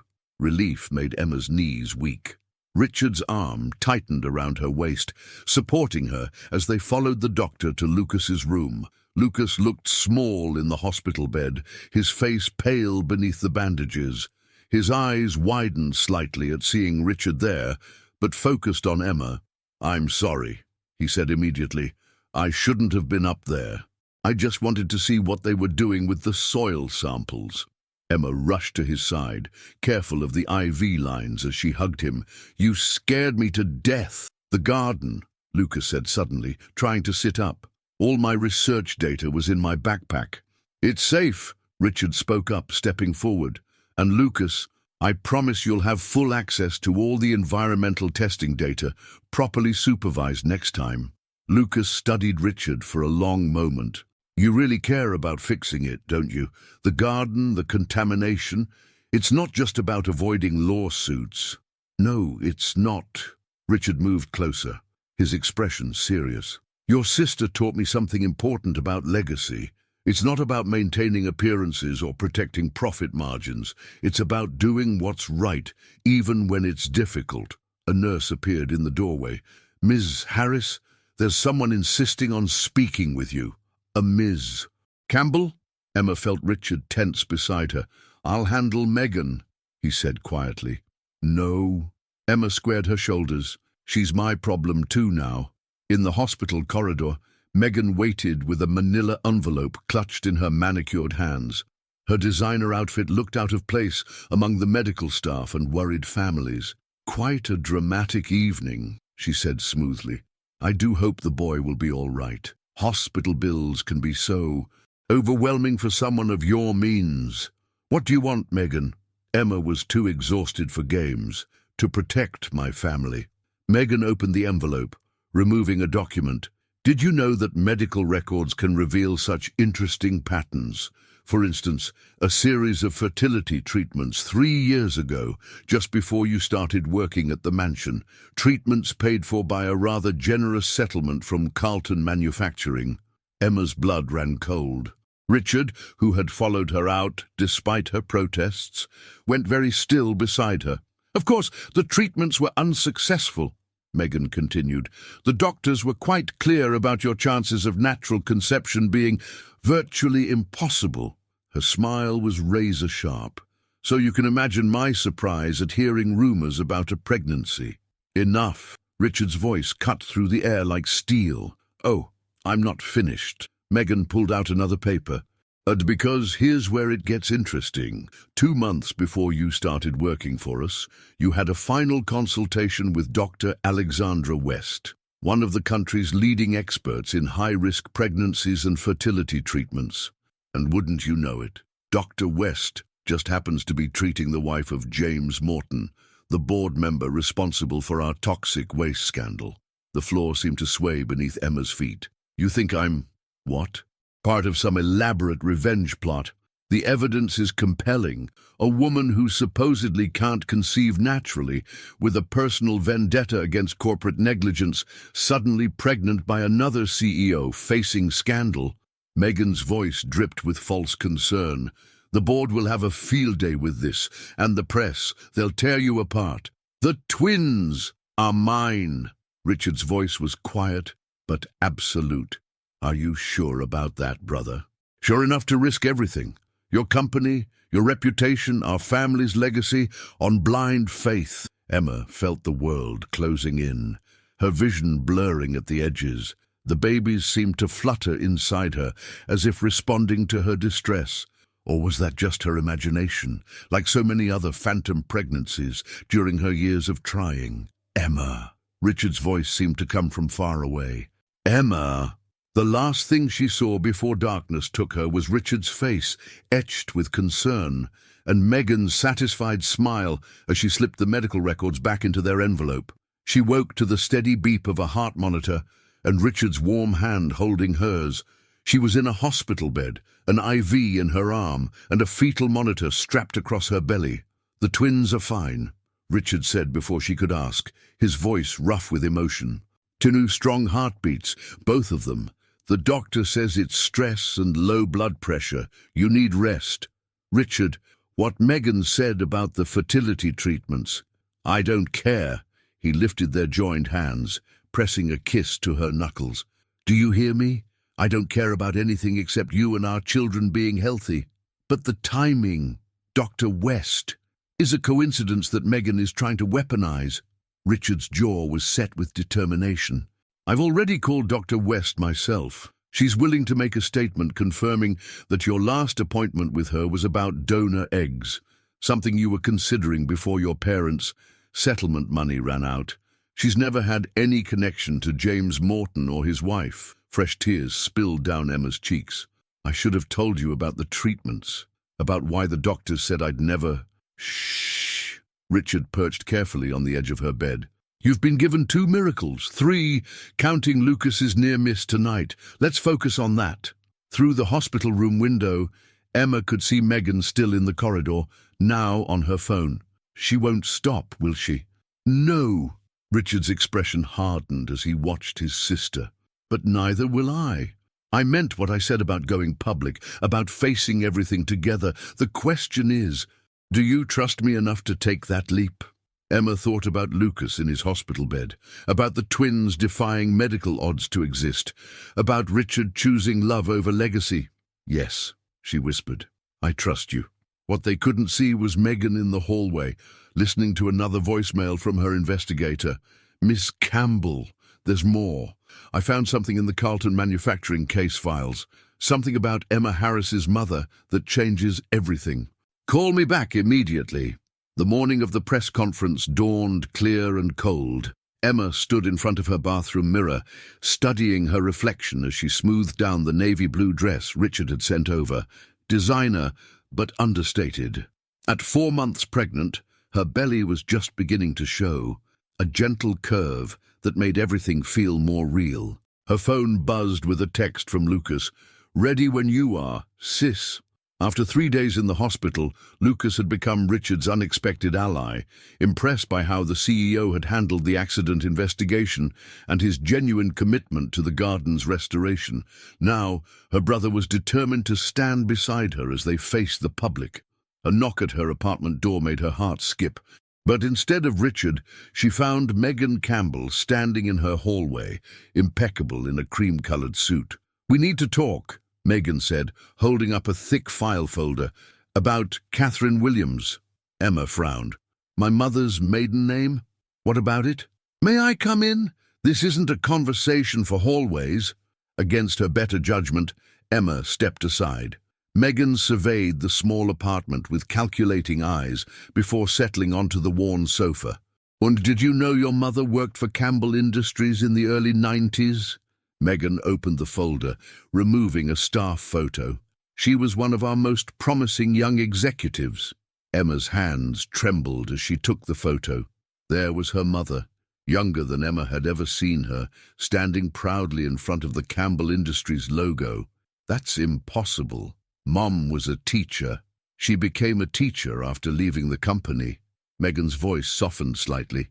Relief made Emma's knees weak. Richard's arm tightened around her waist, supporting her as they followed the doctor to Lucas's room. Lucas looked small in the hospital bed, his face pale beneath the bandages. His eyes widened slightly at seeing Richard there, but focused on Emma. "I'm sorry," he said immediately. "I shouldn't have been up there. I just wanted to see what they were doing with the soil samples." Emma rushed to his side, careful of the IV lines as she hugged him. "You scared me to death." "The garden," Lucas said suddenly, trying to sit up. "All my research data was in my backpack." "It's safe," Richard spoke up, stepping forward. "And Lucas, I promise you'll have full access to all the environmental testing data, properly supervised next time." Lucas studied Richard for a long moment. "You really care about fixing it, don't you? The garden, the contamination. It's not just about avoiding lawsuits." "No, it's not." Richard moved closer, his expression serious. "Your sister taught me something important about legacy. It's not about maintaining appearances or protecting profit margins. It's about doing what's right, even when it's difficult." A nurse appeared in the doorway. "Ms. Harris, there's someone insisting on speaking with you." "A Ms. Campbell?" Emma felt Richard tense beside her. "I'll handle Megan," he said quietly. "No." Emma squared her shoulders. "She's my problem too now." In the hospital corridor, Megan waited with a manila envelope clutched in her manicured hands. Her designer outfit looked out of place among the medical staff and worried families. "Quite a dramatic evening," she said smoothly. "I do hope the boy will be all right. Hospital bills can be so overwhelming for someone of your means. What do you want, Megan?" Emma was too exhausted for games. "To protect my family." Megan opened the envelope, removing a document. "Did you know that medical records can reveal such interesting patterns? For instance, a series of fertility treatments 3 years ago, just before you started working at the mansion. Treatments paid for by a rather generous settlement from Carlton Manufacturing." Emma's blood ran cold. Richard, who had followed her out despite her protests, went very still beside her. "Of course, the treatments were unsuccessful," Megan continued. "The doctors were quite clear about your chances of natural conception being virtually impossible." Her smile was razor-sharp. "So you can imagine my surprise at hearing rumors about a pregnancy." "Enough." Richard's voice cut through the air like steel. "Oh, I'm not finished." Megan pulled out another paper. Because here's where it gets interesting. 2 months before you started working for us, you had a final consultation with Dr. Alexandra West, one of the country's leading experts in high-risk pregnancies and fertility treatments. And wouldn't you know it, Dr. West just happens to be treating the wife of James Morton, the board member responsible for our toxic waste scandal. The floor seemed to sway beneath Emma's feet. "You think I'm, what? Part of some elaborate revenge plot? The evidence is compelling. A woman who supposedly can't conceive naturally, with a personal vendetta against corporate negligence, suddenly pregnant by another CEO facing scandal." Megan's voice dripped with false concern. "The board will have a field day with this, and the press, they'll tear you apart." "The twins are mine." Richard's voice was quiet, but absolute. "Are you sure about that, brother? Sure enough to risk everything? Your company, your reputation, our family's legacy, on blind faith?" Emma felt the world closing in, her vision blurring at the edges. The babies seemed to flutter inside her, as if responding to her distress. Or was that just her imagination, like so many other phantom pregnancies during her years of trying? "Emma." Richard's voice seemed to come from far away. "Emma." The last thing she saw before darkness took her was Richard's face, etched with concern, and Megan's satisfied smile as she slipped the medical records back into their envelope. She woke to the steady beep of a heart monitor and Richard's warm hand holding hers. She was in a hospital bed, an IV in her arm, and a fetal monitor strapped across her belly. "The twins are fine," Richard said before she could ask, his voice rough with emotion. "2 strong heartbeats, both of them. The doctor says it's stress and low blood pressure. You need rest." "Richard, what Megan said about the fertility treatments." "I don't care." He lifted their joined hands, pressing a kiss to her knuckles. "Do you hear me? I don't care about anything except you and our children being healthy." "But the timing, Dr. West, is a coincidence that Megan is trying to weaponize." Richard's jaw was set with determination. "I've already called Dr. West myself. She's willing to make a statement confirming that your last appointment with her was about donor eggs, something you were considering before your parents' settlement money ran out. She's never had any connection to James Morton or his wife." Fresh tears spilled down Emma's cheeks. "I should have told you about the treatments, about why the doctors said I'd never—" "Shh." Richard perched carefully on the edge of her bed. "You've been given 2 miracles, 3, counting Lucas's near miss tonight. Let's focus on that." Through the hospital room window, Emma could see Megan still in the corridor, now on her phone. "She won't stop, will she?" "No." Richard's expression hardened as he watched his sister. "But neither will I. I meant what I said about going public, about facing everything together. The question is, do you trust me enough to take that leap?" Emma thought about Lucas in his hospital bed, about the twins defying medical odds to exist, about Richard choosing love over legacy. "Yes," she whispered, "I trust you." What they couldn't see was Megan in the hallway, listening to another voicemail from her investigator. "Miss Campbell, there's more. I found something in the Carlton manufacturing case files. Something about Emma Harris's mother that changes everything. Call me back immediately." The morning of the press conference dawned clear and cold. Emma stood in front of her bathroom mirror, studying her reflection as she smoothed down the navy blue dress Richard had sent over. Designer, but understated. At 4 months pregnant, her belly was just beginning to show, a gentle curve that made everything feel more real. Her phone buzzed with a text from Lucas. "Ready when you are, sis." After 3 days in the hospital, Lucas had become Richard's unexpected ally, impressed by how the CEO had handled the accident investigation and his genuine commitment to the garden's restoration. Now, her brother was determined to stand beside her as they faced the public. A knock at her apartment door made her heart skip. But instead of Richard, she found Megan Campbell standing in her hallway, impeccable in a cream-colored suit. "We need to talk," Megan said, holding up a thick file folder. "About Catherine Williams." Emma frowned. "My mother's maiden name? What about it?" "May I come in? This isn't a conversation for hallways." Against her better judgment, Emma stepped aside. Megan surveyed the small apartment with calculating eyes before settling onto the worn sofa. "And did you know your mother worked for Campbell Industries in the early 90s? Megan opened the folder, removing a staff photo. "She was one of our most promising young executives." Emma's hands trembled as she took the photo. There was her mother, younger than Emma had ever seen her, standing proudly in front of the Campbell Industries logo. "That's impossible. Mom was a teacher. She became a teacher after leaving the company." Megan's voice softened slightly.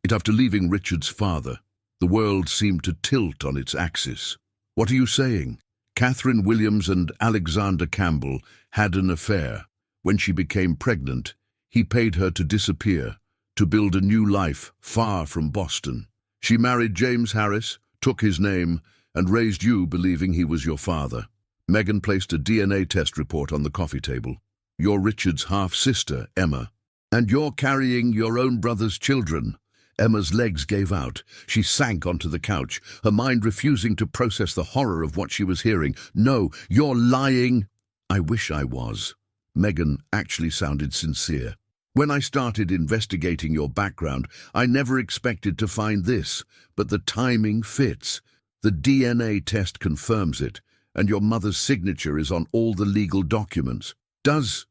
After leaving Richard's father, the world seemed to tilt on its axis. "What are you saying?" "Catherine Williams and Alexander Campbell had an affair. When she became pregnant, he paid her to disappear, to build a new life far from Boston. She married James Harris, took his name, and raised you believing he was your father." Megan placed a DNA test report on the coffee table. "You're Richard's half-sister, Emma. And you're carrying your own brother's children." Emma's legs gave out. She sank onto the couch, her mind refusing to process the horror of what she was hearing. "No, you're lying." "I wish I was." Megan actually sounded sincere. "When I started investigating your background, I never expected to find this, but the timing fits. The DNA test confirms it, and your mother's signature is on all the legal documents. Does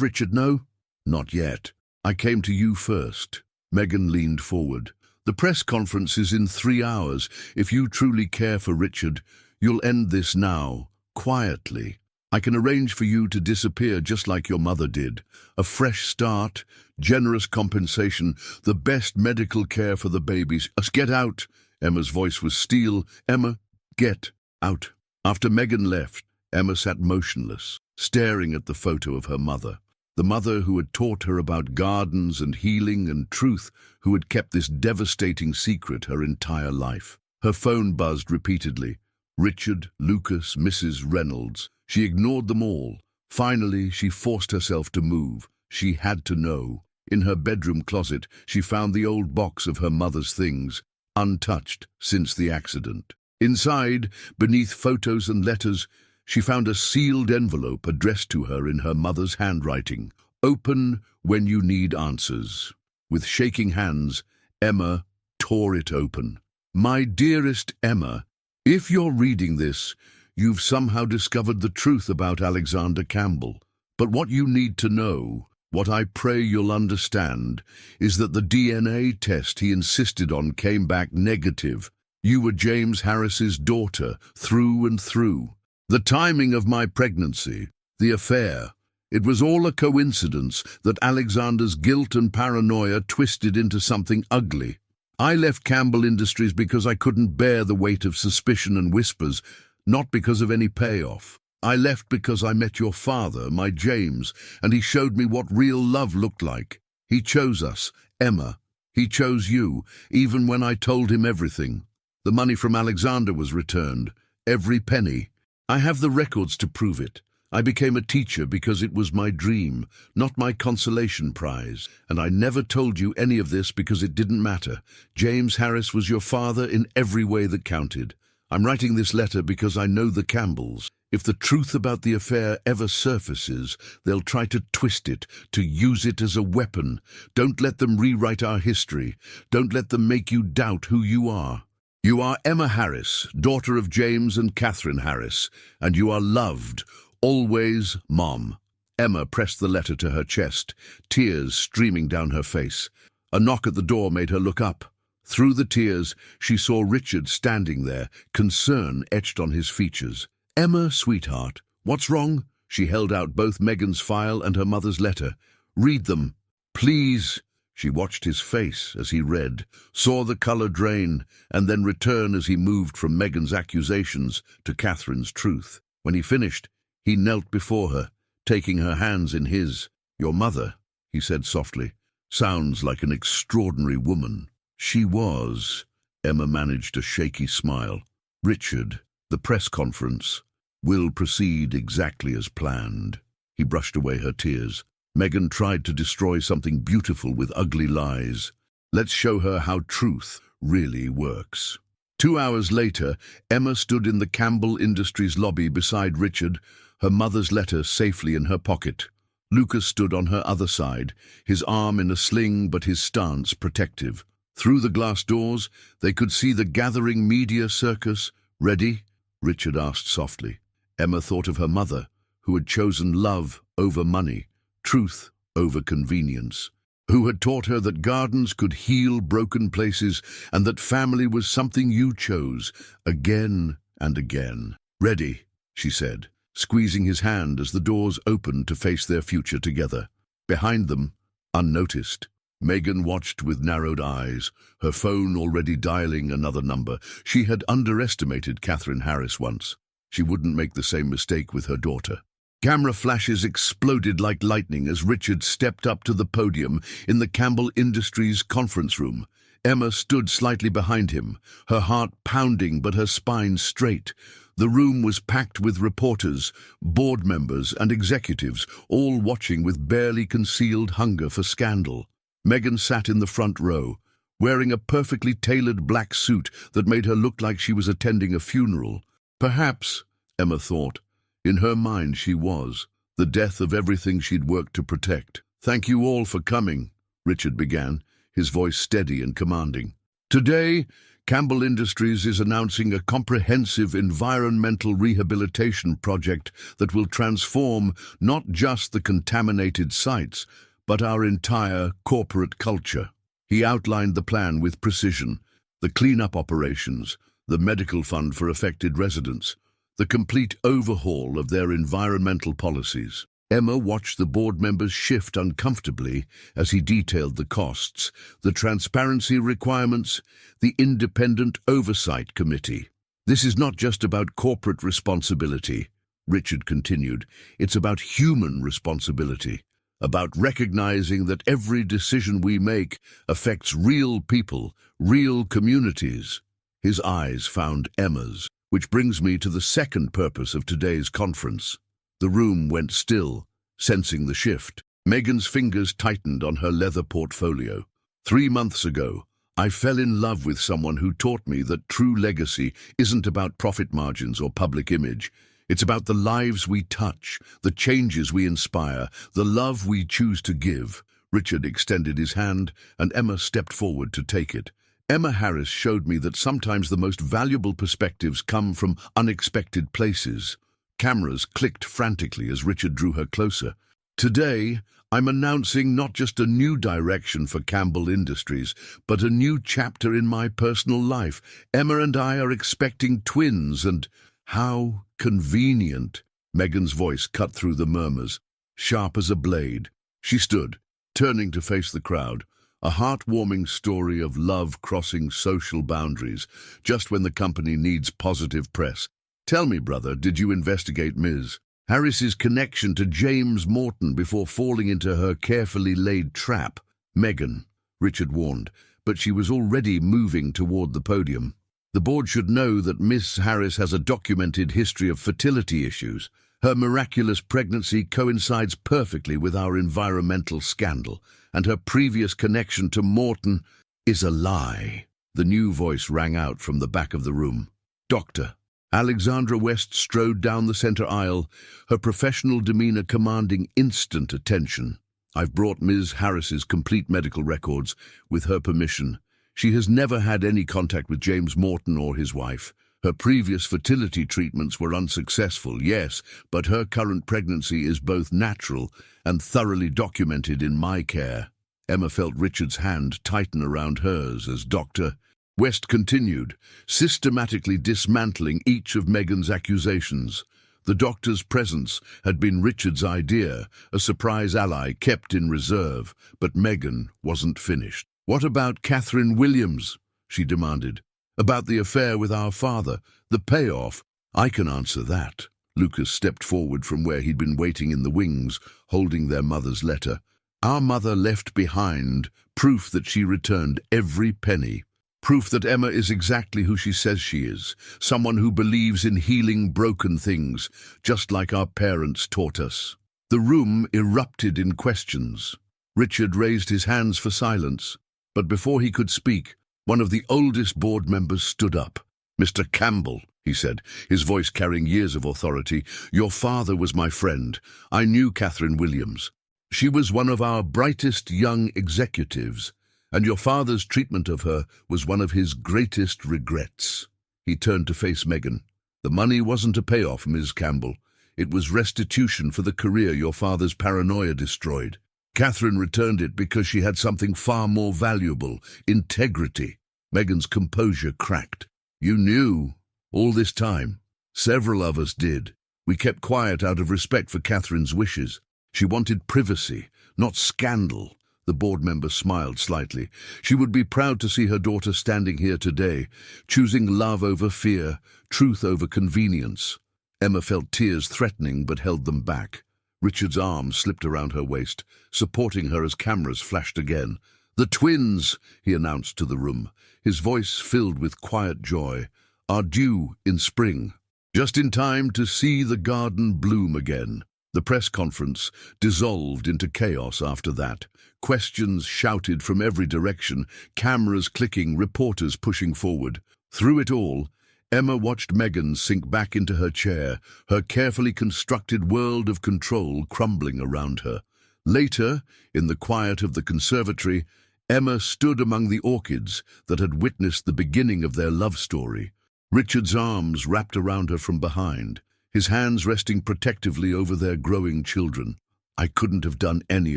Richard know?" "Not yet. I came to you first." Megan leaned forward. "The press conference is in 3 hours. If you truly care for Richard, you'll end this now, quietly. I can arrange for you to disappear just like your mother did. A fresh start, generous compensation, the best medical care for the babies. Get out." Emma's voice was steel. "Emma, get out." After Megan left, Emma sat motionless, staring at the photo of her mother. The mother who had taught her about gardens and healing and truth, who had kept this devastating secret her entire life. Her phone buzzed repeatedly. Richard, Lucas, Mrs. Reynolds. She ignored them all. Finally, she forced herself to move. She had to know. In her bedroom closet, she found the old box of her mother's things, untouched since the accident. Inside, beneath photos and letters, she found a sealed envelope addressed to her in her mother's handwriting. "Open when you need answers." With shaking hands, Emma tore it open. "My dearest Emma, if you're reading this, you've somehow discovered the truth about Alexander Campbell. But what you need to know, what I pray you'll understand, is that the DNA test he insisted on came back negative. You were James Harris's daughter, through and through. The timing of my pregnancy, the affair, it was all a coincidence that Alexander's guilt and paranoia twisted into something ugly. I left Campbell Industries because I couldn't bear the weight of suspicion and whispers, not because of any payoff. I left because I met your father, my James, and he showed me what real love looked like. He chose us, Emma. He chose you, even when I told him everything. The money from Alexander was returned, every penny. I have the records to prove it. I became a teacher because it was my dream, not my consolation prize. And I never told you any of this because it didn't matter. James Harris was your father in every way that counted. I'm writing this letter because I know the Campbells. If the truth about the affair ever surfaces, they'll try to twist it, to use it as a weapon. Don't let them rewrite our history. Don't let them make you doubt who you are. You are Emma Harris, daughter of James and Catherine Harris, and you are loved. Always, Mom. Emma pressed the letter to her chest, tears streaming down her face. A knock at the door made her look up. Through the tears, she saw Richard standing there, concern etched on his features. Emma, sweetheart, what's wrong? She held out both Megan's file and her mother's letter. Read them, please. She watched his face as he read, saw the colour drain, and then return as he moved from Megan's accusations to Catherine's truth. When he finished, he knelt before her, taking her hands in his. Your mother, he said softly, sounds like an extraordinary woman. She was. Emma managed a shaky smile. Richard, the press conference will proceed exactly as planned. He brushed away her tears. Megan tried to destroy something beautiful with ugly lies. Let's show her how truth really works. 2 hours later, Emma stood in the Campbell Industries lobby beside Richard, her mother's letter safely in her pocket. Lucas stood on her other side, his arm in a sling but his stance protective. Through the glass doors, they could see the gathering media circus. Ready? Richard asked softly. Emma thought of her mother, who had chosen love over money, truth over convenience, who had taught her that gardens could heal broken places and that family was something you chose again and again. Ready, she said, squeezing his hand as the doors opened to face their future together. Behind them, unnoticed, Megan watched with narrowed eyes, her phone already dialing another number. She had underestimated Catherine Harris once. She wouldn't make the same mistake with her daughter. Camera flashes exploded like lightning as Richard stepped up to the podium in the Campbell Industries conference room. Emma stood slightly behind him, her heart pounding but her spine straight. The room was packed with reporters, board members and executives, all watching with barely concealed hunger for scandal. Megan sat in the front row, wearing a perfectly tailored black suit that made her look like she was attending a funeral. Perhaps, Emma thought, in her mind she was, the death of everything she'd worked to protect. Thank you all for coming, Richard began, his voice steady and commanding. Today, Campbell Industries is announcing a comprehensive environmental rehabilitation project that will transform not just the contaminated sites, but our entire corporate culture. He outlined the plan with precision, the cleanup operations, the medical fund for affected residents, the complete overhaul of their environmental policies. Emma watched the board members shift uncomfortably as he detailed the costs, the transparency requirements, the independent oversight committee. This is not just about corporate responsibility, Richard continued. It's about human responsibility, about recognizing that every decision we make affects real people, real communities. His eyes found Emma's. Which brings me to the second purpose of today's conference. The room went still, sensing the shift. Megan's fingers tightened on her leather portfolio. 3 months ago, I fell in love with someone who taught me that true legacy isn't about profit margins or public image. It's about the lives we touch, the changes we inspire, the love we choose to give. Richard extended his hand, and Emma stepped forward to take it. Emma Harris showed me that sometimes the most valuable perspectives come from unexpected places. Cameras clicked frantically as Richard drew her closer. Today, I'm announcing not just a new direction for Campbell Industries, but a new chapter in my personal life. Emma and I are expecting twins, and how convenient. Megan's voice cut through the murmurs, sharp as a blade. She stood, turning to face the crowd. A heartwarming story of love crossing social boundaries, just when the company needs positive press. Tell me, brother, did you investigate Ms. Harris's connection to James Morton before falling into her carefully laid trap? Megan, Richard warned, but she was already moving toward the podium. The board should know that Miss Harris has a documented history of fertility issues. Her miraculous pregnancy coincides perfectly with our environmental scandal, and her previous connection to Morton is a lie. The new voice rang out from the back of the room. Doctor. Alexandra West strode down the center aisle, her professional demeanor commanding instant attention. I've brought Ms. Harris's complete medical records with her permission. She has never had any contact with James Morton or his wife. Her previous fertility treatments were unsuccessful, yes, but her current pregnancy is both natural and thoroughly documented in my care. Emma felt Richard's hand tighten around hers as Dr. West continued, systematically dismantling each of Megan's accusations. The doctor's presence had been Richard's idea, a surprise ally kept in reserve, but Megan wasn't finished. "What about Catherine Williams?" she demanded. "About the affair with our father, the payoff?" "I can answer that." Lucas stepped forward from where he'd been waiting in the wings, holding their mother's letter. "Our mother left behind proof that she returned every penny. Proof that Emma is exactly who she says she is, someone who believes in healing broken things, just like our parents taught us." The room erupted in questions. Richard raised his hands for silence, but before he could speak, one of the oldest board members stood up. "Mr. Campbell," he said, his voice carrying years of authority, "your father was my friend. I knew Catherine Williams. She was one of our brightest young executives, and your father's treatment of her was one of his greatest regrets." He turned to face Megan. "The money wasn't a payoff, Ms. Campbell. It was restitution for the career your father's paranoia destroyed. Catherine returned it because she had something far more valuable, integrity." Megan's composure cracked. "You knew all this time." "Several of us did. We kept quiet out of respect for Catherine's wishes. She wanted privacy, not scandal." The board member smiled slightly. "She would be proud to see her daughter standing here today, choosing love over fear, truth over convenience." Emma felt tears threatening but held them back. Richard's arm slipped around her waist, supporting her as cameras flashed again. "The twins," he announced to the room, his voice filled with quiet joy, "are due in spring. Just in time to see the garden bloom again." The press conference dissolved into chaos after that. Questions shouted from every direction, cameras clicking, reporters pushing forward. Through it all, Emma watched Megan sink back into her chair, her carefully constructed world of control crumbling around her. Later, in the quiet of the conservatory, Emma stood among the orchids that had witnessed the beginning of their love story. Richard's arms wrapped around her from behind, his hands resting protectively over their growing children. "I couldn't have done any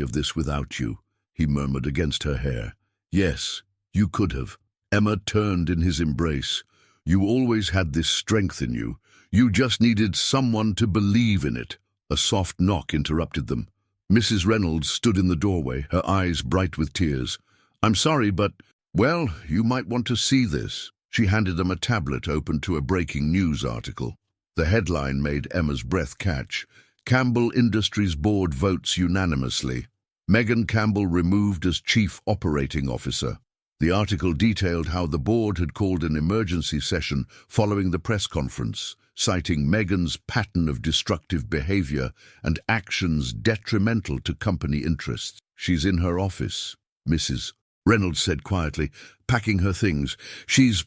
of this without you," he murmured against her hair. "Yes, you could have." Emma turned in his embrace. "You always had this strength in you. You just needed someone to believe in it." A soft knock interrupted them. Mrs. Reynolds stood in the doorway, her eyes bright with tears. "I'm sorry, but, well, you might want to see this." She handed them a tablet open to a breaking news article. The headline made Emma's breath catch. "Campbell Industries Board votes unanimously. Megan Campbell removed as Chief Operating Officer." The article detailed how the board had called an emergency session following the press conference, citing Megan's pattern of destructive behavior and actions detrimental to company interests. "She's in her office," Mrs. Reynolds said quietly, packing her things. She's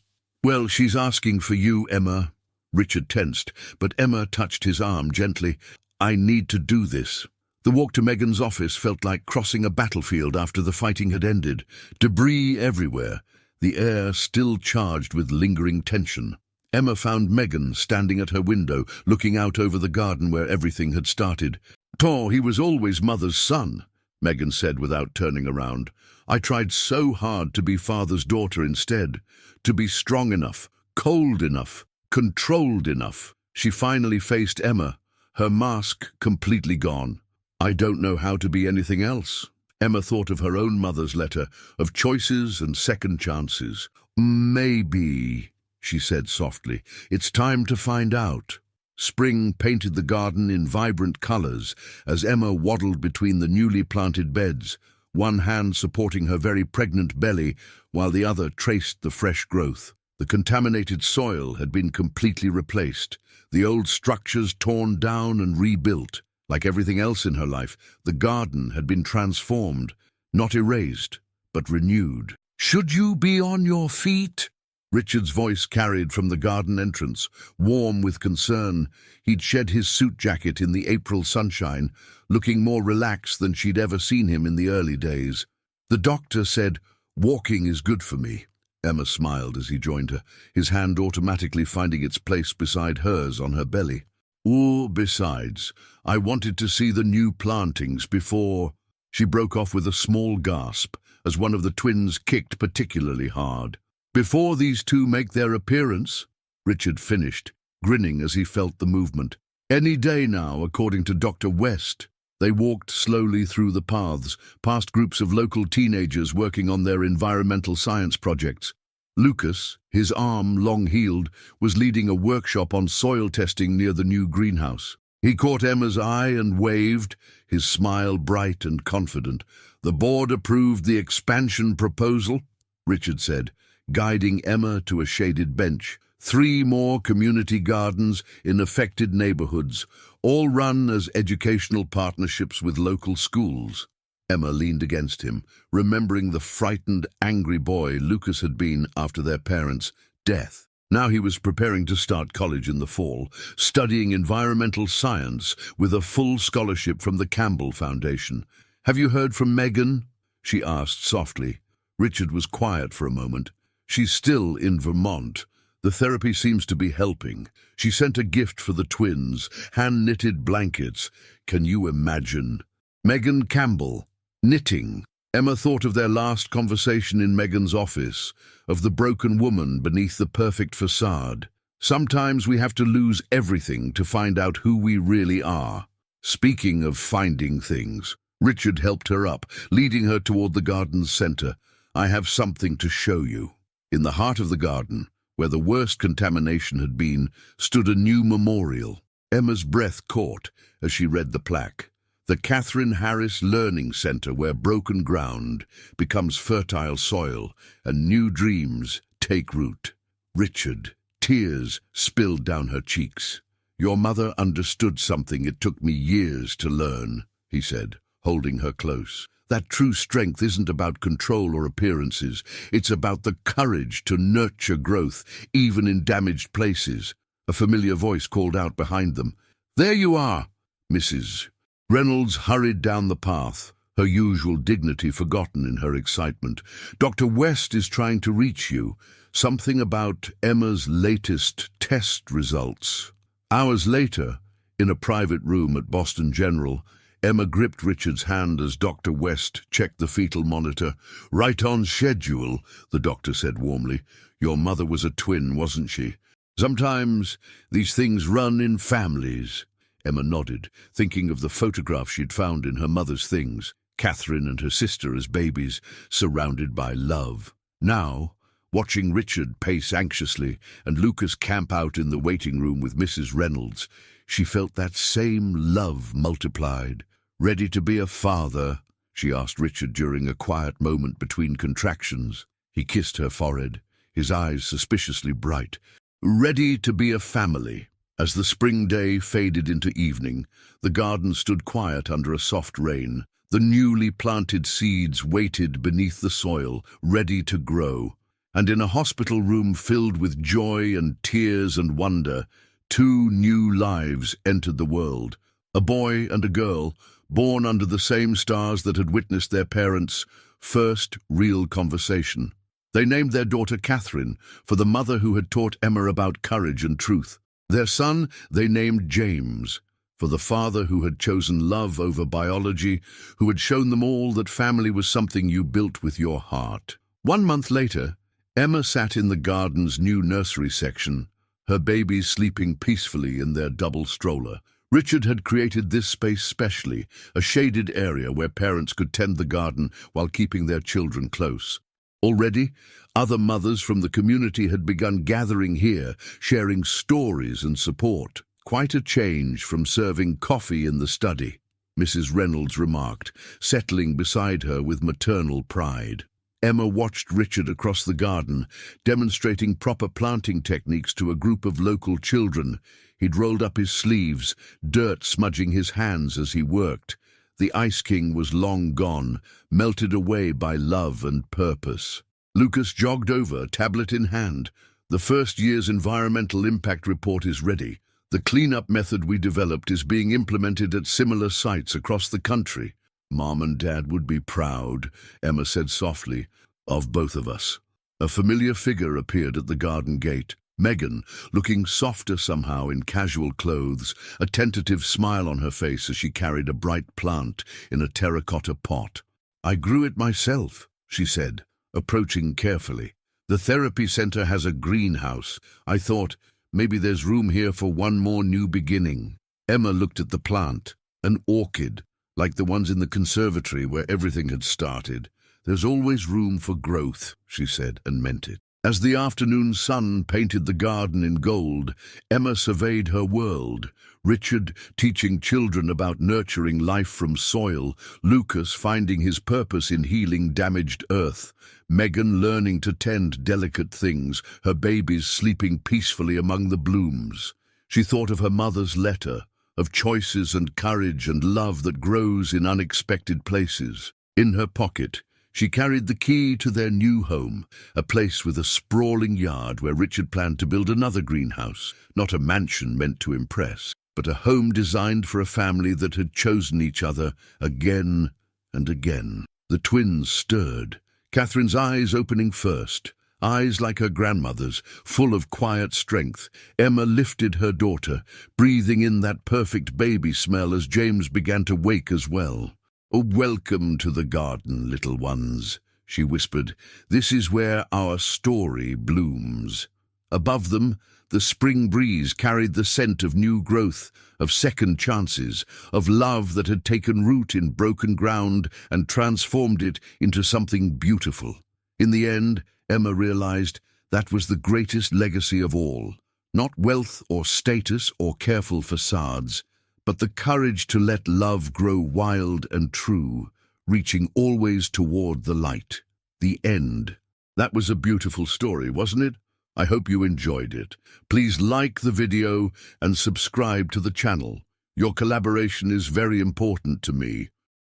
asking for you, Emma." Richard tensed, but Emma touched his arm gently. "I need to do this." The walk to Megan's office felt like crossing a battlefield after the fighting had ended. Debris everywhere, the air still charged with lingering tension. Emma found Megan standing at her window, looking out over the garden where everything had started. "He was always Mother's son," Megan said without turning around. "I tried so hard to be Father's daughter instead, to be strong enough, cold enough, controlled enough." She finally faced Emma, her mask completely gone. "I don't know how to be anything else." Emma thought of her own mother's letter, of choices and second chances. "Maybe," she said softly, "it's time to find out." Spring painted the garden in vibrant colors as Emma waddled between the newly planted beds, one hand supporting her very pregnant belly while the other traced the fresh growth. The contaminated soil had been completely replaced, the old structures torn down and rebuilt. Like everything else in her life, the garden had been transformed, not erased, but renewed. "Should you be on your feet?" Richard's voice carried from the garden entrance, warm with concern. He'd shed his suit jacket in the April sunshine, looking more relaxed than she'd ever seen him in the early days. "The doctor said, 'Walking is good for me.'" Emma smiled as he joined her, his hand automatically finding its place beside hers on her belly. Besides, I wanted to see the new plantings before—" She broke off with a small gasp as one of the twins kicked particularly hard. "Before these two make their appearance," Richard finished, grinning as he felt the movement. "Any day now, according to Dr. West." They walked slowly through the paths, past groups of local teenagers working on their environmental science projects. Lucas, his arm long-healed, was leading a workshop on soil testing near the new greenhouse. He caught Emma's eye and waved, his smile bright and confident. "The board approved the expansion proposal," Richard said, guiding Emma to a shaded bench. 3 more community gardens in affected neighborhoods, all run as educational partnerships with local schools. Emma leaned against him, remembering the frightened, angry boy Lucas had been after their parents' death. Now he was preparing to start college in the fall, studying environmental science with a full scholarship from the Campbell Foundation. "Have you heard from Megan?" she asked softly. Richard was quiet for a moment. "She's still in Vermont. The therapy seems to be helping. She sent a gift for the twins, hand-knitted blankets. Can you imagine? Megan Campbell, knitting." Emma thought of their last conversation in Megan's office, of the broken woman beneath the perfect facade. Sometimes we have to lose everything to find out who we really are. Speaking of finding things, Richard helped her up, leading her toward the garden's center. "I have something to show you." In the heart of the garden, where the worst contamination had been, stood a new memorial. Emma's breath caught as she read the plaque. "The Catherine Harris Learning Center, where broken ground becomes fertile soil and new dreams take root." Richard, tears spilled down her cheeks. "Your mother understood something it took me years to learn," he said, holding her close. "That true strength isn't about control or appearances. It's about the courage to nurture growth, even in damaged places." A familiar voice called out behind them. "There you are, Mrs." Reynolds hurried down the path, her usual dignity forgotten in her excitement. "Dr. West is trying to reach you. Something about Emma's latest test results." Hours later, in a private room at Boston General, Emma gripped Richard's hand as Dr. West checked the fetal monitor. "Right on schedule," the doctor said warmly. "Your mother was a twin, wasn't she? Sometimes these things run in families." Emma nodded, thinking of the photograph she'd found in her mother's things, Catherine and her sister as babies, surrounded by love. Now, watching Richard pace anxiously and Lucas camp out in the waiting room with Mrs. Reynolds, she felt that same love multiplied. "Ready to be a father?" she asked Richard during a quiet moment between contractions. He kissed her forehead, his eyes suspiciously bright. "Ready to be a family." As the spring day faded into evening, the garden stood quiet under a soft rain. The newly planted seeds waited beneath the soil, ready to grow. And in a hospital room filled with joy and tears and wonder, 2 new lives entered the world. A boy and a girl, born under the same stars that had witnessed their parents' first real conversation. They named their daughter Catherine, for the mother who had taught Emma about courage and truth. Their son they named James, for the father who had chosen love over biology, who had shown them all that family was something you built with your heart. 1 month later, Emma sat in the garden's new nursery section, her babies sleeping peacefully in their double stroller. Richard had created this space specially, a shaded area where parents could tend the garden while keeping their children close. Already, other mothers from the community had begun gathering here, sharing stories and support. "Quite a change from serving coffee in the study," Mrs. Reynolds remarked, settling beside her with maternal pride. Emma watched Richard across the garden, demonstrating proper planting techniques to a group of local children. He'd rolled up his sleeves, dirt smudging his hands as he worked. The Ice King was long gone, melted away by love and purpose. Lucas jogged over, tablet in hand. The first year's environmental impact report is ready. The cleanup method we developed is being implemented at similar sites across the country. Mom and Dad would be proud, Emma said softly, of both of us. A familiar figure appeared at the garden gate. Megan, looking softer somehow in casual clothes, a tentative smile on her face as she carried a bright plant in a terracotta pot. "I grew it myself," she said, approaching carefully. "The therapy center has a greenhouse. I thought, maybe there's room here for one more new beginning." Emma looked at the plant, an orchid, like the ones in the conservatory where everything had started. "There's always room for growth," she said, and meant it. As the afternoon sun painted the garden in gold, Emma surveyed her world. Richard teaching children about nurturing life from soil, Lucas finding his purpose in healing damaged earth, Megan learning to tend delicate things, her babies sleeping peacefully among the blooms. She thought of her mother's letter, of choices and courage and love that grows in unexpected places. In her pocket, she carried the key to their new home, a place with a sprawling yard where Richard planned to build another greenhouse, not a mansion meant to impress, but a home designed for a family that had chosen each other again and again. The twins stirred, Catherine's eyes opening first, eyes like her grandmother's, full of quiet strength. Emma lifted her daughter, breathing in that perfect baby smell as James began to wake as well. "Oh, welcome to the garden, little ones," she whispered. "This is where our story blooms." Above them, the spring breeze carried the scent of new growth, of second chances, of love that had taken root in broken ground and transformed it into something beautiful. In the end, Emma realized that was the greatest legacy of all. Not wealth or status or careful facades, but the courage to let love grow wild and true, reaching always toward the light. The end. That was a beautiful story, wasn't it? I hope you enjoyed it. Please like the video and subscribe to the channel. Your collaboration is very important to me.